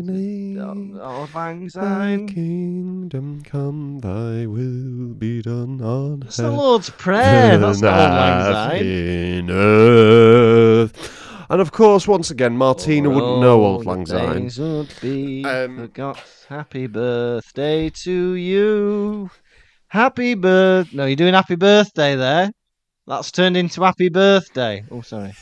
name. Old Lang Syne. Thy kingdom come, thy will be done on It's the Lord's Prayer. That's not Old Lang Syne. in earth. And of course, once again, Martina wouldn't know Old Lang Syne. Things would be forgot. Happy birthday to you. Happy birthday. No, you're doing happy birthday there. That's turned into happy birthday. Oh, sorry.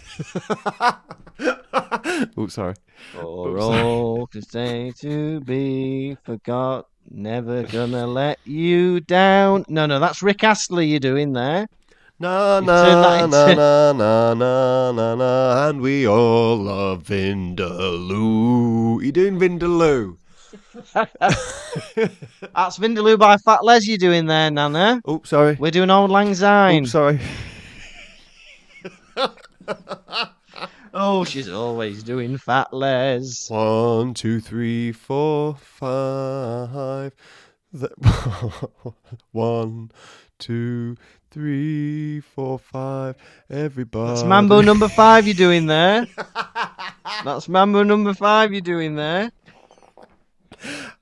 Oops, sorry. For all to say to be forgot. Never gonna let you down. No, that's Rick Astley you're doing there. Na na na na na na na na, and we all love Vindaloo. You doing Vindaloo? That's Vindaloo by Fat Les you're doing there, Nana. Oops, sorry. We're doing Old Lang Syne. Oops, sorry. Oh, she's always doing Fat Les. 1, 2, 3, 4, 5. 1, 2, 3, 4, 5. Everybody. That's Mambo number 5 you're doing there. That's Mambo number 5 you're doing there.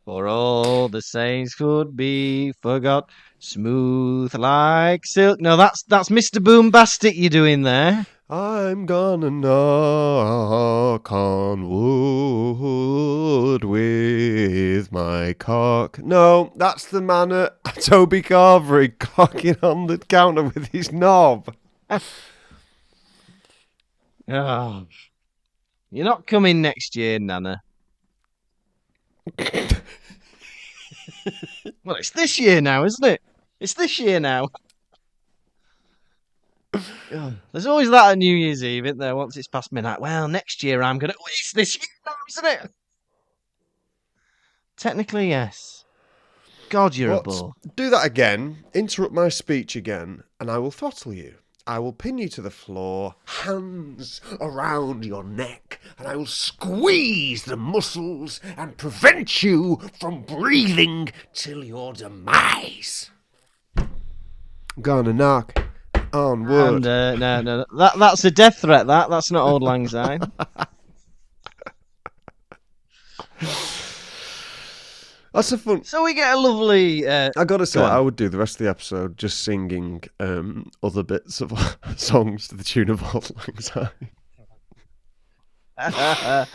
For all the saints could be forgot, smooth like silk. No, that's Mr. Boombastic you're doing there. I'm gonna knock on wood with my cock. No, that's the man at Toby Carvery cocking on the counter with his knob. Oh. You're not coming next year, Nana. Well, it's this year now, isn't it? It's this year now. God, there's always that at New Year's Eve, isn't there? Once it's past midnight. Well, next year I'm gonna. Oh, it's this year now, isn't it? Technically, yes. God, you're a But bore. do that again, interrupt my speech again, and I will throttle you. I will pin you to the floor, hands around your neck, and I will squeeze the muscles and prevent you from breathing till your demise. I'm gonna knock on And wood. no, that's a death threat. That's not Old Lang Syne. That's a fun. So we get a lovely. I gotta say, Go on. I would do the rest of the episode just singing other bits of songs to the tune of Old Lang Syne. And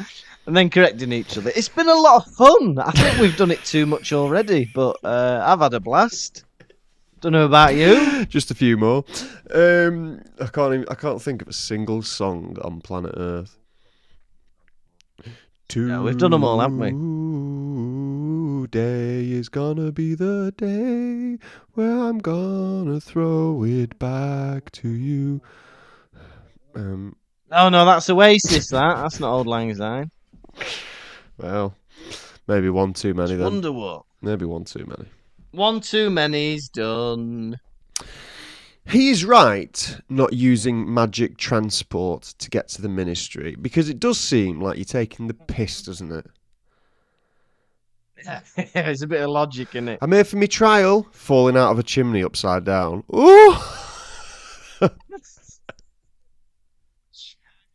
then correcting each other. It's been a lot of fun. I think we've done it too much already, but I've had a blast. Don't know about you. Just a few more. I can't think of a single song on planet Earth. Yeah, we've done them all, haven't we? Today is gonna be the day where I'm gonna throw it back to you. Oh no, that's Oasis. That's not Old Lang Syne. Well, maybe one too many then. Wonder what? Maybe one too many. One too many's done. He's right not using magic transport to get to the ministry, because it does seem like you're taking the piss, doesn't it? There's a bit of logic in it. I'm here for me trial, falling out of a chimney upside down. Ooh!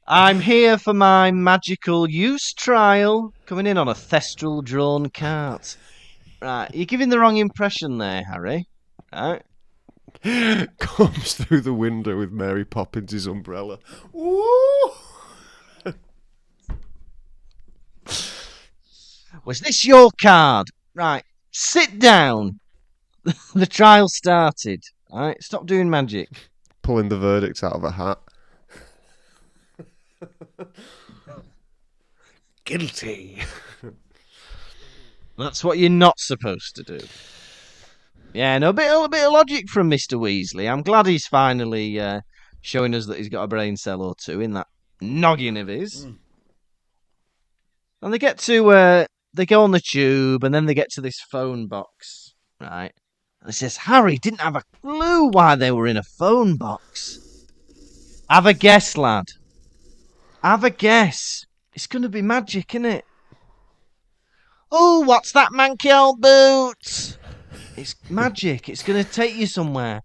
I'm here for my magical use trial. Coming in on a thestral drawn cart. Right, you're giving the wrong impression there, Harry. Right. Comes through the window with Mary Poppins' umbrella. Ooh! Was this your card? Right, sit down. The trial started. All right, stop doing magic. Pulling the verdicts out of a hat. Guilty. That's what you're not supposed to do. Yeah, no, a bit of logic from Mr. Weasley. I'm glad he's finally showing us that he's got a brain cell or two in that noggin of his. And they get to they go on the tube, and then they get to this phone box, right? And it says Harry didn't have a clue why they were in a phone box. Have a guess, lad. Have a guess. It's going to be magic, isn't it? Oh, what's that manky old boot? It's magic. It's going to take you somewhere.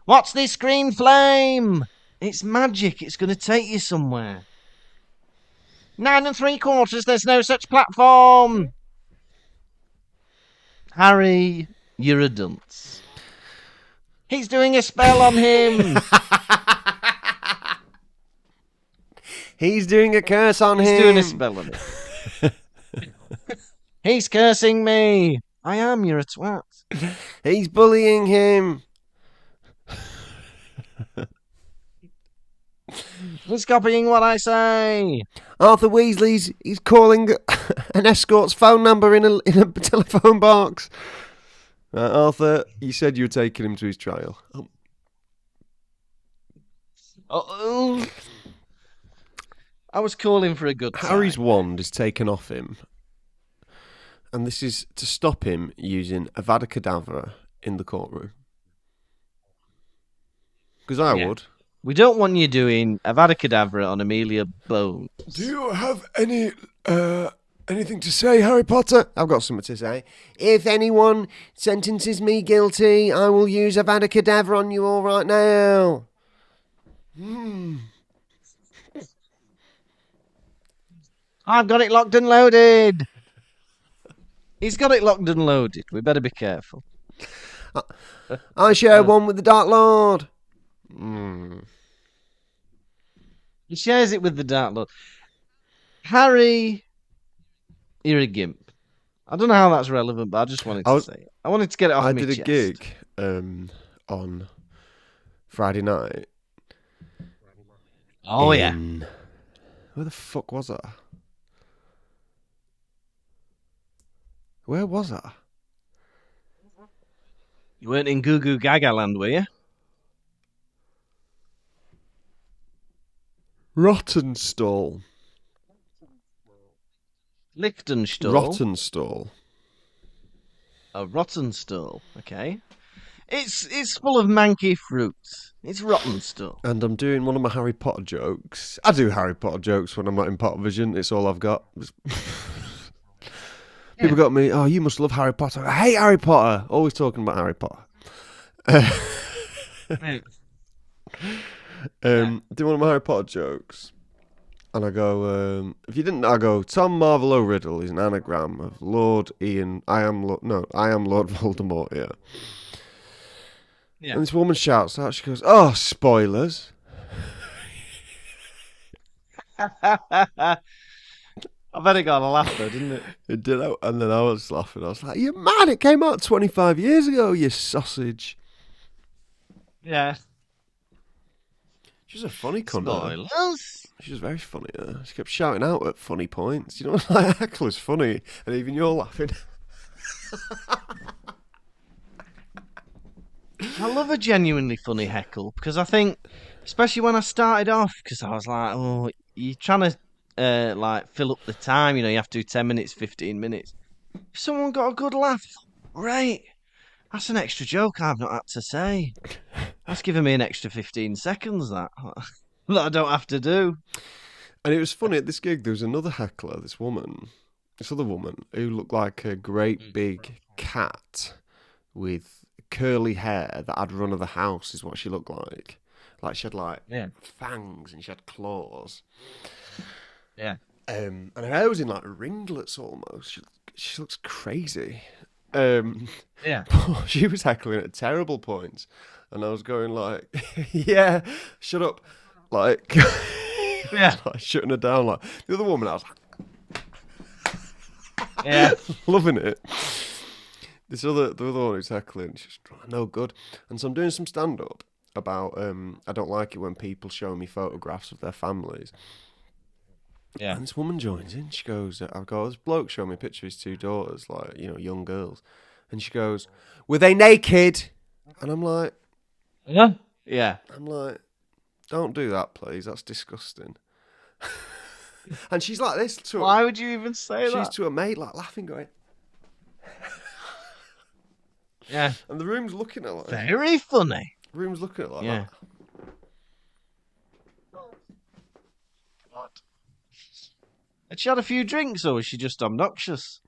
What's this green flame? It's magic. It's going to take you somewhere. 9 3/4. There's no such platform. Harry, you're a dunce. He's doing a spell on him. He's doing a curse on He's him. doing a spell on him. He's cursing me. I am. You're a twat. He's bullying him. He's copying what I say. Arthur Weasley's he's calling an escort's phone number in a telephone box. Arthur, you said you were taking him to his trial. Uh-oh. I was calling for a good time. Harry's wand is taken off him, and this is to stop him using Avada Kedavra in the courtroom. Because I would. We don't want you doing Avada Kedavra on Amelia Bones. Do you have anything to say, Harry Potter? I've got something to say. If anyone sentences me guilty, I will use Avada Kedavra on you all right now. I've got it locked and loaded. He's got it locked and loaded. We better be careful. I share one with the Dark Lord. He shares it with the Dark Lord. Harry, you're a gimp. I don't know how that's relevant, but I just wanted to say it. I wanted to get it off my chest. I did a gig on Friday night. Oh, yeah. Where the fuck was that? Where was I? You weren't in Goo Goo Gaga land, were you? Rottenstall. Lichtenstall. Rottenstall. A rotten stall. Okay. It's full of manky fruits. It's rotten stuff. And I'm doing one of my Harry Potter jokes. I do Harry Potter jokes when I'm not in Pottervision. It's all I've got. People got me, oh, you must love Harry Potter. I hate Harry Potter. Always talking about Harry Potter. Do one of my Harry Potter jokes. And I go, if you didn't, I go, Tom Marvolo Riddle is an anagram of Lord Ian. I am Lord Voldemort here. Yeah. And this woman shouts out, she goes, oh, spoilers. I bet it got a laugh though, didn't it? It did, and then I was laughing. I was like, you're mad, it came out 25 years ago, you sausage. Yeah. She's a funny cunt. Spoilers. She was very funny. She kept shouting out at funny points. You know, like heckler's funny, and even you're laughing. I love a genuinely funny heckle because I think, especially when I started off, because I was like, oh, you're trying to like fill up the time. You know, you have to do 10 minutes, 15 minutes. If someone got a good laugh, great. That's an extra joke I've not had to say. That's giving me an extra 15 seconds, that I don't have to do. And it was funny, at this gig, there was another heckler, this other woman, who looked like a great big cat with curly hair that had run of the house, is what she looked like. Like, she had, fangs and she had claws. Yeah. And her hair was in, ringlets almost. She looks crazy. Yeah. She was heckling at terrible points. And I was going like, yeah, shut up. Like, Yeah. like shutting her down. Like, the other woman, I was like, Yeah. loving it. The other one who's heckling, she's no good. And so I'm doing some stand-up about, I don't like it when people show me photographs of their families. Yeah. And this woman joins in. She goes, I've got this bloke showing me a picture of his two daughters, like, you know, young girls. And she goes, were they naked? And I'm like, Yeah. Yeah. don't do that, please. That's disgusting. And she's like this to Why would you even say she's that? to her mate, like laughing, going. Yeah. And the room's looking at her like Very funny. the room's looking at her like Yeah. that. What? Had she had a few drinks or was she just obnoxious?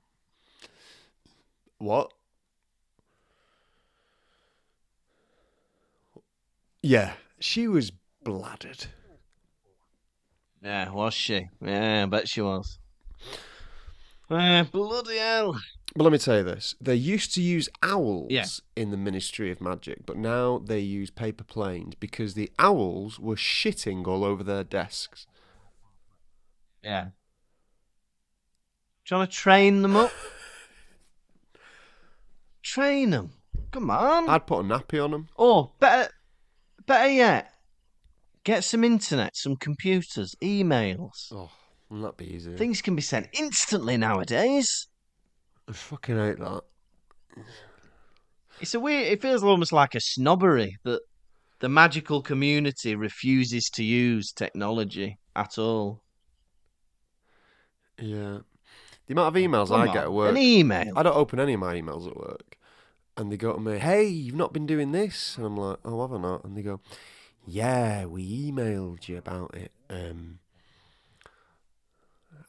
What? Yeah, she was bladdered. Yeah, was she? Yeah, I bet she was. Bloody hell. But let me tell you this. They used to use owls Yeah. in the Ministry of Magic, but now they use paper planes because the owls were shitting all over their desks. Yeah. Trying to train them up? Train them. Come on. I'd put a nappy on them. Or better yet, get some internet, some computers, emails. Oh, wouldn't that be easy? Things can be sent instantly nowadays. I fucking hate that. It's a weird. It feels almost like a snobbery that the magical community refuses to use technology at all. Yeah. The amount of emails Come I on, get at work. an email. I don't open any of my emails at work. And they go to me, hey, you've not been doing this? And I'm like, oh, have I not? And they go, yeah, we emailed you about it a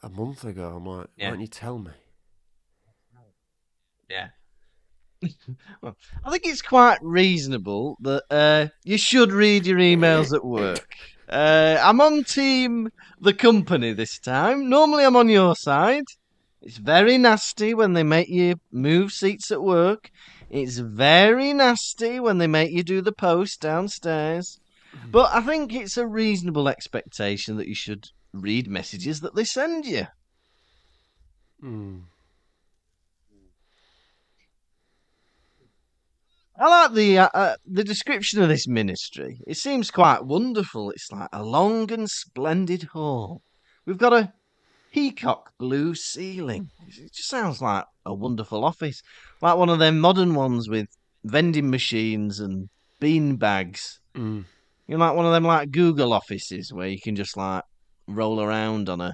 month ago. I'm like, why don't you tell me? Yeah. Well, I think it's quite reasonable that you should read your emails at work. I'm on team the company this time. Normally I'm on your side. It's very nasty when they make you move seats at work. It's very nasty when they make you do the post downstairs. But I think it's a reasonable expectation that you should read messages that they send you. I like the description of this ministry. It seems quite wonderful. It's like a long and splendid hall. We've got a peacock blue ceiling. It just sounds like a wonderful office, like one of them modern ones with vending machines and bean bags. Mm. You know, like one of them like Google offices where you can just like roll around on a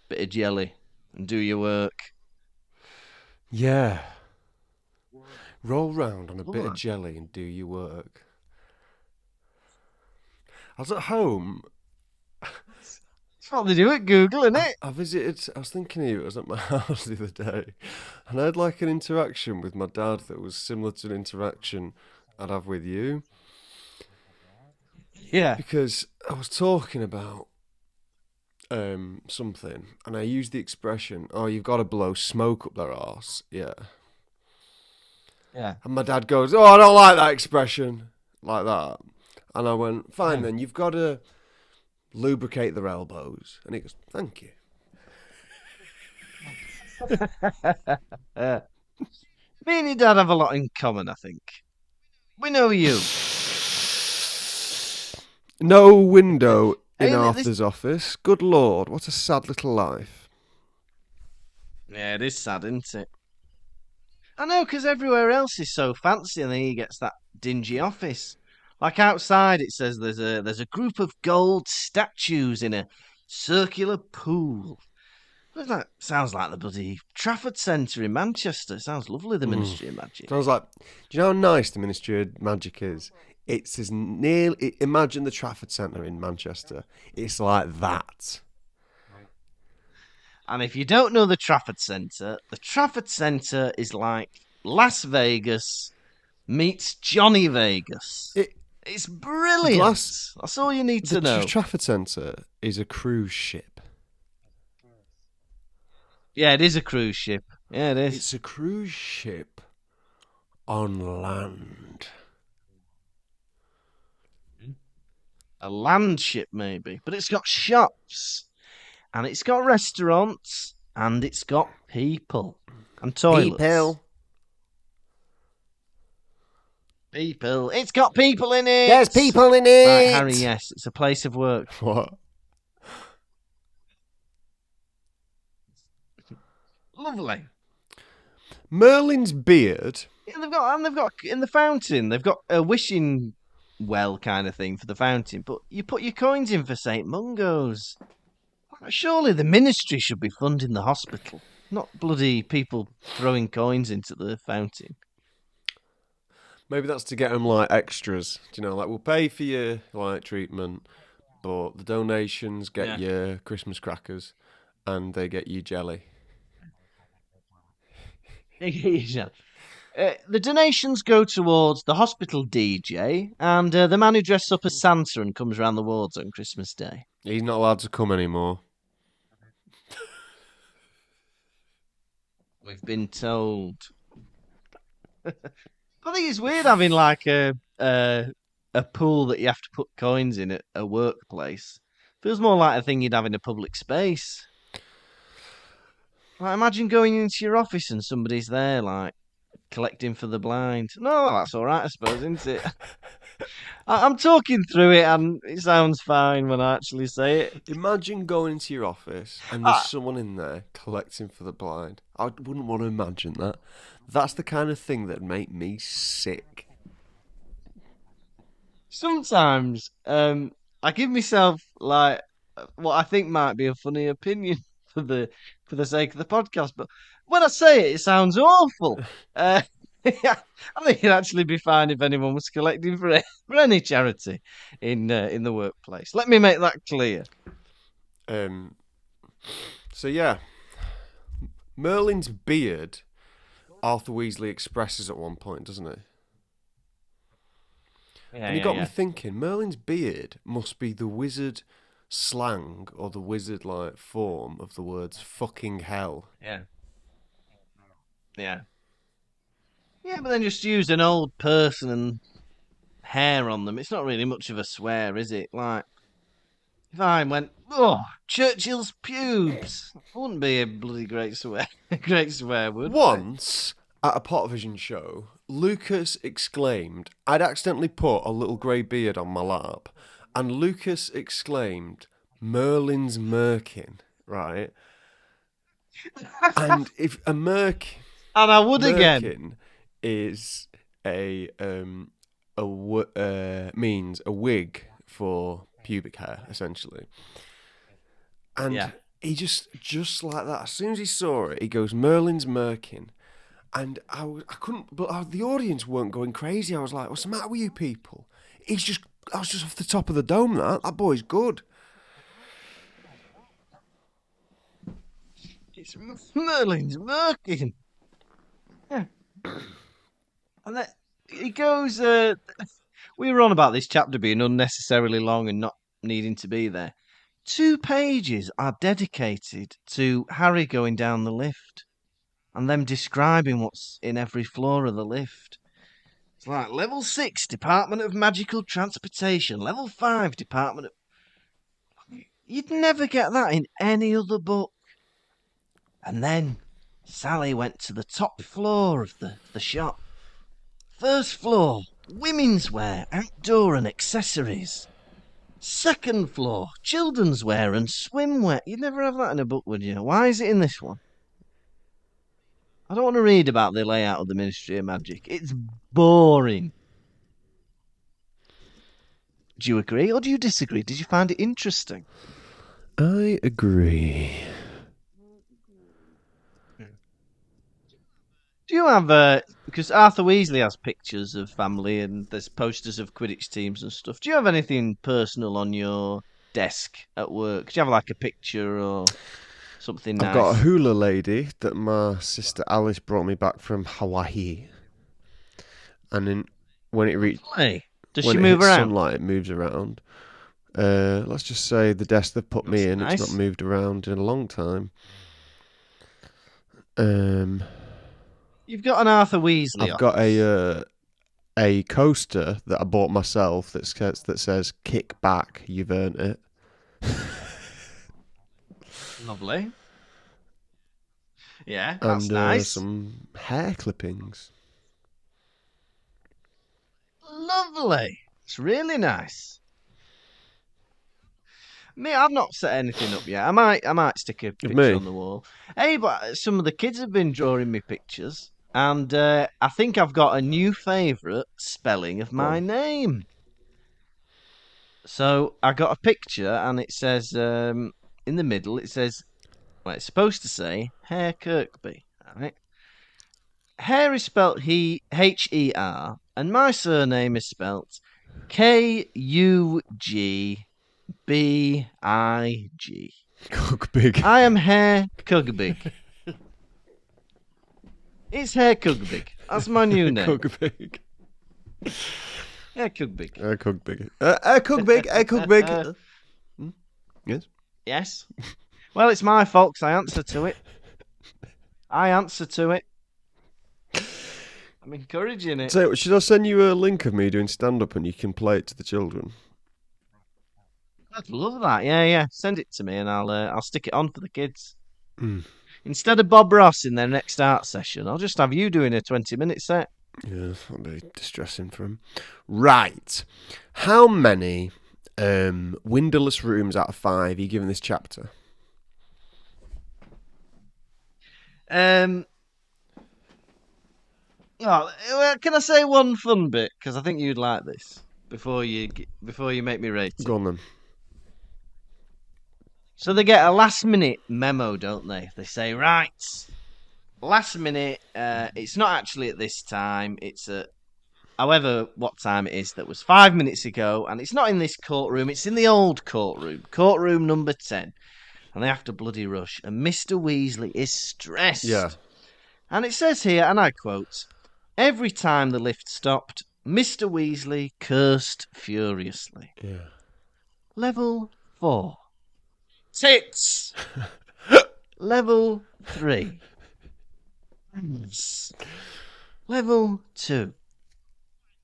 bit of jelly and do your work. Yeah. Roll round on a Love bit of that. jelly and do your work. I was at home. That's what they do at Google, isn't it? I visited. I was thinking of you. I was at my house the other day, and I had like an interaction with my dad that was similar to an interaction I'd have with you, Yeah. because I was talking about something, and I used the expression, "Oh, you've got to blow smoke up their arse." Yeah, Yeah. and my dad goes, "Oh, I don't like that expression like that," and I went, "Fine Yeah. then, you've got to lubricate their elbows," and he goes, "Thank you." Uh, Me and your dad have a lot in common, I think. We know you. No window in Ain't it this? Arthur's office. Good lord, what a sad little life. Yeah, it is sad, isn't it? I know, because everywhere else is so fancy, and then he gets that dingy office. Like outside, it says there's a group of gold statues in a circular pool. Sounds like the bloody Trafford Centre in Manchester. Sounds lovely, the Ministry of So I was Magic. like, do you know how nice the Ministry of Magic is? It's as near. Imagine the Trafford Centre in Manchester. It's like that. And if you don't know the Trafford Centre is like Las Vegas meets Johnny Vegas. It It's the brilliant. last That's all you need the to know. Trafford Centre is a cruise ship. Yeah, it is a cruise ship. Yeah, it is. It's a cruise ship on land. A land ship, maybe. But it's got shops, and it's got restaurants, and it's got people, and toilets. People. People. It's got people in it. There's people in Right, Harry, it. yes, it's a place of work. What? Lovely. Merlin's beard. Yeah, they've got in the fountain. They've got a wishing well kind of thing for the fountain, but you put your coins in for Saint Mungo's. Surely the ministry should be funding the hospital, not bloody people throwing coins into the fountain. Maybe that's to get them like extras. Do you know, like we'll pay for your like treatment, but the donations get Yeah. you Christmas crackers, and they get you jelly. The donations go towards the hospital DJ and the man who dresses up as Santa and comes around the wards on Christmas Day. He's not allowed to come anymore. We've been told. I think it's weird having like a pool that you have to put coins in at a workplace. Feels more like a thing you'd have in a public space. Like, imagine going into your office and somebody's there, like collecting for the blind. No, well, that's all right, I suppose, isn't it? I'm talking through it, and it sounds fine when I actually say it. Imagine going into your office and there's Ah, someone in there collecting for the blind. I wouldn't want to imagine that. That's the kind of thing that'd make me sick. Sometimes, I give myself like what I think might be a funny opinion for the sake of the podcast, but when I say it, it sounds awful. Yeah, I think it'd actually be fine if anyone was collecting for any charity in the workplace. Let me make that clear. Um. So yeah, Merlin's beard. Arthur Weasley expresses at one point, doesn't he? Yeah, And he yeah, got me yeah, thinking, Merlin's beard must be the wizard slang or the wizard like form of the words fucking hell. yeah, yeah, yeah. But then just use an old person and hair on them. It's not really much of a swear, is it? Like if I went, oh, Churchill's pubes, it wouldn't be a bloody great swear, great swear word, would it? Once at a Pottervision show, Lucas exclaimed, I'd accidentally put a little grey beard on my lap, and Lucas exclaimed, Merlin's merkin. right? And if a And I would again. merkin is means a wig for pubic hair, essentially. Yeah. And he just like that, as soon as he saw it, he goes, Merlin's merkin. And I couldn't, but the audience weren't going crazy. I was like, what's the matter with you people? I was just off the top of the dome. That boy's good. It's Merlin's Merkin. Yeah. And then he goes, we were on about this chapter being unnecessarily long and not needing to be there. 2 pages are dedicated to Harry going down the lift and them describing what's in every floor of the lift. It's like level 6, Department of Magical Transportation, level 5, Department of. You'd never get that in any other book. And then Sally went to the top floor of the shop. First floor, women's wear, outdoor and accessories. Second floor, children's wear and swimwear. You'd never have that in a book, would you? Why is it in this one? I don't want to read about the layout of the Ministry of Magic. It's boring. Do you agree or do you disagree? Did you find it interesting? I agree. Do you have because Arthur Weasley has pictures of family and there's posters of Quidditch teams and stuff. Do you have anything personal on your desk at work? Do you have like a picture or something I've nice? got a hula lady that my sister Alice brought me back from Hawaii. And then when it reached, Hey, does when she it move hits around? sunlight, it moves around. Let's just say the desk they've put me That's in, it's not nice. moved around in a long time. You've got an Arthur Weasley I've got office. a coaster that I bought myself that says "Kick back, you've earned it." Lovely. Yeah, that's And nice. some hair clippings. Lovely. It's really nice. Me, I've not set anything up yet. I might stick a Of picture me. on the wall. Hey, but some of the kids have been drawing me pictures, and I think I've got a new favourite spelling of Go my on. name. So I got a picture, and it says in the middle, it says, well, it's supposed to say Hare Kirkby. All right. Hare is spelt H-E-R, and my surname is spelt Kugbig. Cook big. I am Hare Kugbig. It's Hare Kugbig. That's my new name. Cook big. Hare Kugbig. Cook big. Cook big. Cook big. Yes. Yes. Well, it's my fault 'cause I answer to it. I answer to it. I'm encouraging it. So, should I send you a link of me doing stand up and you can play it to the children? I'd love that. Yeah, yeah. Send it to me and I'll stick it on for the kids. Mm. Instead of Bob Ross in their next art session, I'll just have you doing a 20-minute set. Yeah, that'd be distressing for him. Right. How many windowless rooms out of 5 are you giving this chapter? Oh, well, can I say one fun bit? Because I think you'd like this before you make me rate it. Go on then. So they get a last minute memo, don't they? They say, right, last minute. It's not actually at this time. It's at however what time it is. That was 5 minutes ago, and it's not in this courtroom. It's in the old courtroom number 10. And they have to bloody rush. And Mr. Weasley is stressed. Yeah. And it says here, and I quote, every time the lift stopped, Mr. Weasley cursed furiously. Yeah. Level 4. Tits! Level 3. Ass. Level 2.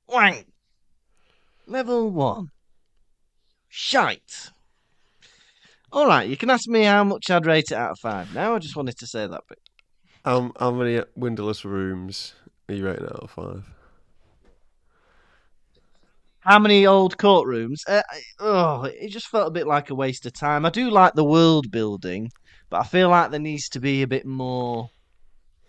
Wank. Level 1. Shite. Alright, you can ask me how much I'd rate it out of 5 now. I just wanted to say that bit. How many windowless rooms are you rating out of 5? How many old courtrooms? It just felt a bit like a waste of time. I do like the world building, but I feel like there needs to be a bit more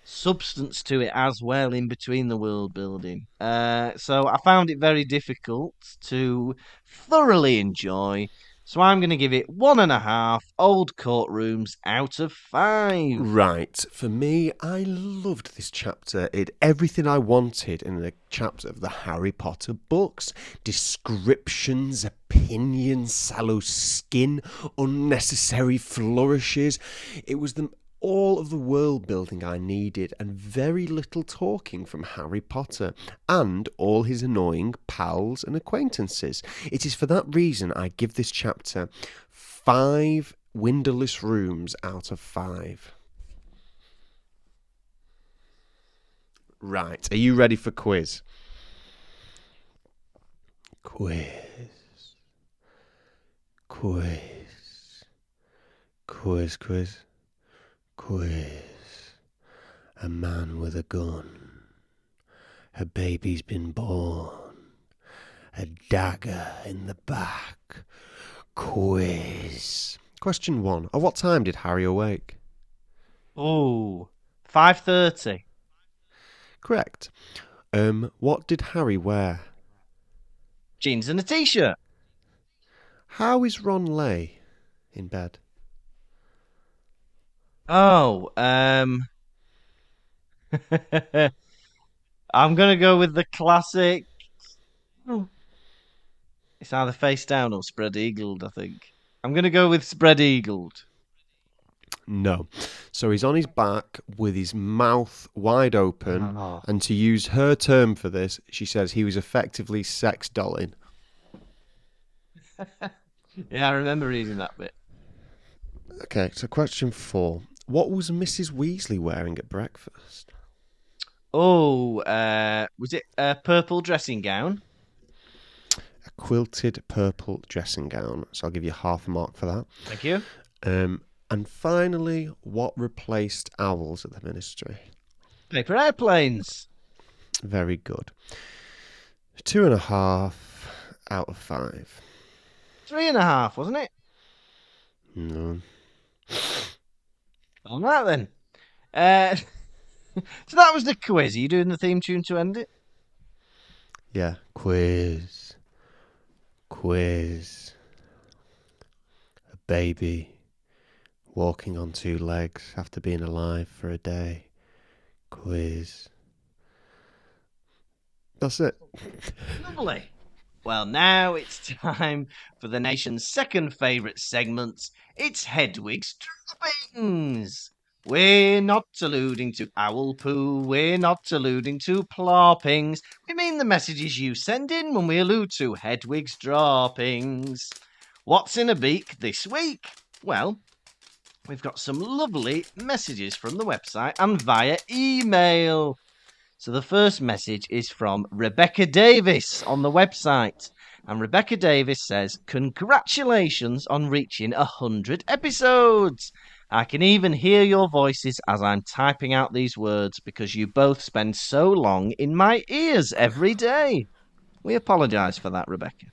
substance to it as well in between the world building. So I found it very difficult to thoroughly enjoy. So I'm going to give it 1.5 old courtrooms out of 5. Right, for me, I loved this chapter. It everything I wanted in a chapter of the Harry Potter books. Descriptions, opinions, sallow skin, unnecessary flourishes. It was all of the world building I needed and very little talking from Harry Potter and all his annoying pals and acquaintances. It is for that reason I give this chapter 5 windowless rooms out of 5. Right, are you ready for quiz? Quiz. Quiz. Quiz, quiz. Quiz. A man with a gun. A baby's been born. A dagger in the back. Quiz. Question 1. At what time did Harry awake? Oh, 5:30. Correct. What did Harry wear? Jeans and a t-shirt. How is Ron lay in bed? Oh, I'm gonna go with the classic. Oh, it's either face down or spread eagled, I think. I'm gonna go with spread eagled. No. So he's on his back with his mouth wide open, Oh. and to use her term for this, she says he was effectively sex dolling. Yeah, I remember reading that bit. Okay, so question 4. What was Mrs. Weasley wearing at breakfast? Oh, was it a purple dressing gown? A quilted purple dressing gown. So I'll give you half a mark for that. Thank you. And finally, what replaced owls at the ministry? Paper airplanes. Very good. 2.5 out of 5. 3.5, wasn't it? No. All right then. Uh, so that was the quiz. Are you doing the theme tune to end it? Yeah. Quiz. Quiz. A baby walking on 2 legs after being alive for a day. Quiz. That's it. Lovely. Well, now it's time for the nation's second favourite segment. It's Hedwig's Droppings. We're not alluding to owl poo. We're not alluding to ploppings. We mean the messages you send in when we allude to Hedwig's Droppings. What's in a beak this week? Well, we've got some lovely messages from the website and via email. So the first message is from Rebecca Davis on the website. And Rebecca Davis says, "Congratulations on reaching 100 episodes. I can even hear your voices as I'm typing out these words because you both spend so long in my ears every day." We apologise for that, Rebecca.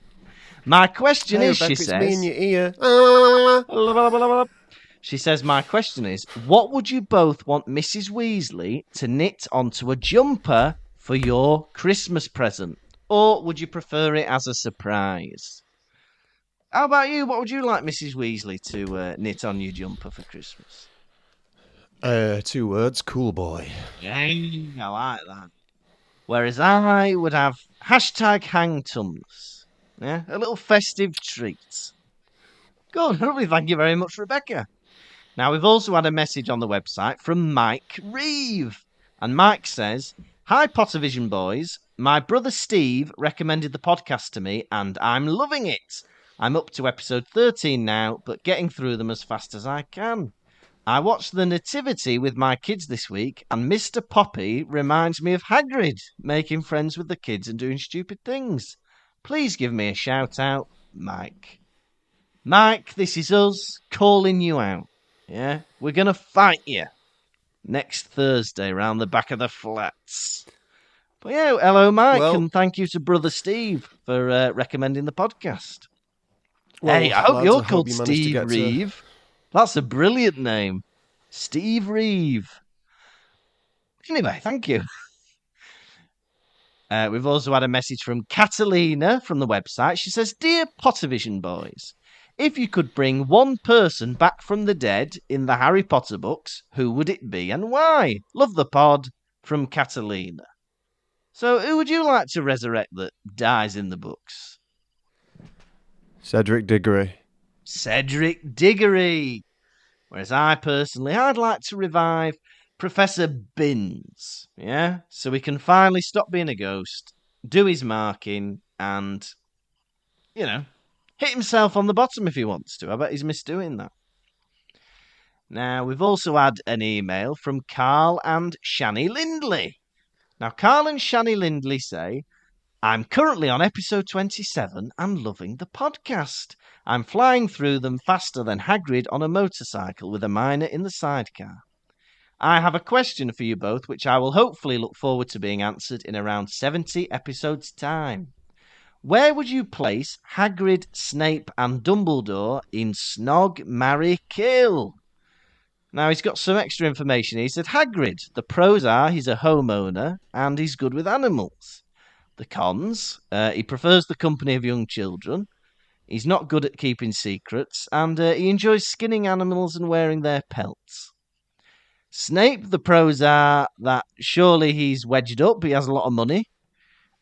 My question Hey, is, Rebecca, she it's me in says... your ear. She says, my question is, what would you both want Mrs. Weasley to knit onto a jumper for your Christmas present? Or would you prefer it as a surprise? How about you? What would you like Mrs. Weasley to knit on your jumper for Christmas? 2 words, cool boy. Yeah, I like that. Whereas I would have hashtag hangtums. Yeah, a little festive treat. Good, lovely. Thank you very much, Rebecca. Now, we've also had a message on the website from Mike Reeve. And Mike says, "Hi, Pottervision boys. My brother Steve recommended the podcast to me, and I'm loving it. I'm up to episode 13 now, but getting through them as fast as I can. I watched the Nativity with my kids this week, and Mr. Poppy reminds me of Hagrid, making friends with the kids and doing stupid things. Please give me a shout out, Mike." Mike, this is us calling you out. Yeah, we're going to fight you next Thursday round the back of the flats. But yeah, hello, Mike, Well- and thank you to Brother Steve for recommending the podcast. Well, hey, I hope lads, you're I hope called you managed to Steve get to- Reeve. That's a brilliant name. Steve Reeve. Anyway, thank you. We've also had a message from Catalina from the website. She says, Dear Pottervision boys, if you could bring one person back from the dead in the Harry Potter books, who would it be and why? Love the pod, from Catalina. So, who would you like to resurrect that dies in the books? Cedric Diggory. Cedric Diggory. Whereas I'd like to revive Professor Binns, yeah? So he can finally stop being a ghost, do his marking, and, hit himself on the bottom if he wants to. I bet he's missed doing that. Now, we've also had an email from Carl and Shani Lindley. Now, Carl and Shani Lindley say, I'm currently on episode 27 and loving the podcast. I'm flying through them faster than Hagrid on a motorcycle with a miner in the sidecar. I have a question for you both, which I will hopefully look forward to being answered in around 70 episodes' time. Where would you place Hagrid, Snape, and Dumbledore in Snog, Marry, Kill? Now, he's got some extra information. He said, Hagrid, the pros are he's a homeowner and he's good with animals. The cons, he prefers the company of young children. He's not good at keeping secrets, and he enjoys skinning animals and wearing their pelts. Snape, the pros are that surely he's wedged up, he has a lot of money.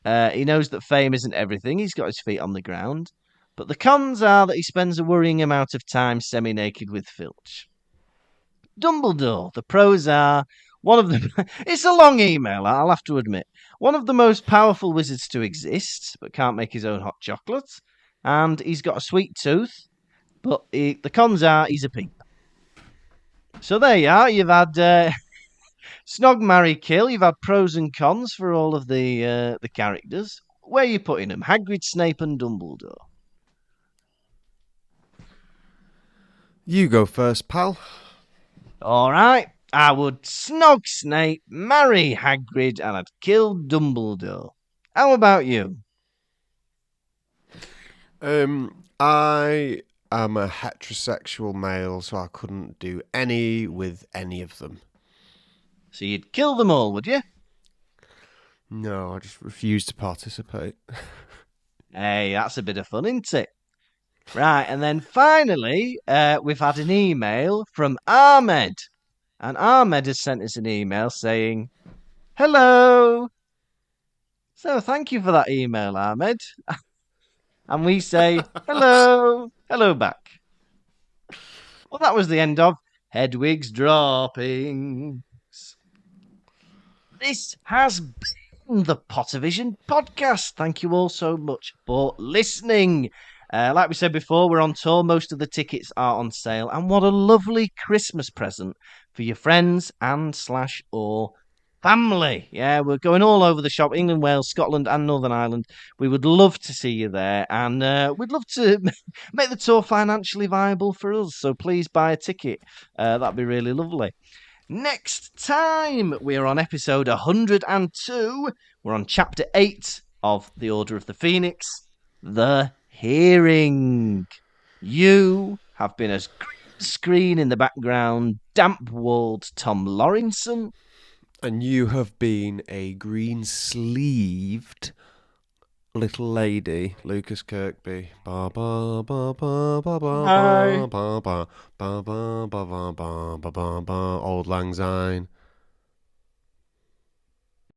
He knows that fame isn't everything, he's got his feet on the ground. But the cons are that he spends a worrying amount of time semi-naked with Filch. Dumbledore, the pros are one of the... It's a long email, I'll have to admit. One of the most powerful wizards to exist, but can't make his own hot chocolate. And he's got a sweet tooth, but the cons are he's a peep. So there you are. You've had Snog, Marry, Kill. You've had pros and cons for all of the characters. Where are you putting them? Hagrid, Snape, and Dumbledore. You go first, pal. All right. I would snog Snape, marry Hagrid, and I'd kill Dumbledore. How about you? I am a heterosexual male, so I couldn't do any with any of them. So you'd kill them all, would you? No, I just refuse to participate. Hey, that's a bit of fun, isn't it? Right, and then finally, we've had an email from Ahmed. And Ahmed has sent us an email saying, Hello. So thank you for that email, Ahmed. And we say, Hello. Hello back. Well, that was the end of Hedwig's Droppings. This has been the Pottervision podcast. Thank you all so much for listening. Like we said before, we're on tour. Most of the tickets are on sale. And what a lovely Christmas present for your friends and / or family. Yeah, we're going all over the shop, England, Wales, Scotland, and Northern Ireland. We would love to see you there. And we'd love to make the tour financially viable for us. So please buy a ticket. That'd be really lovely. Next time, we are on episode 102. We're on chapter 8 of The Order of the Phoenix, The Hearing. You have been as green screen in the background, damp-walled Tom Lawrenson. And you have been a green-sleeved little lady, Lucas Kirkby. Ba ba ba ba ba ba ba ba ba ba ba ba ba ba ba ba. Old Lang Syne.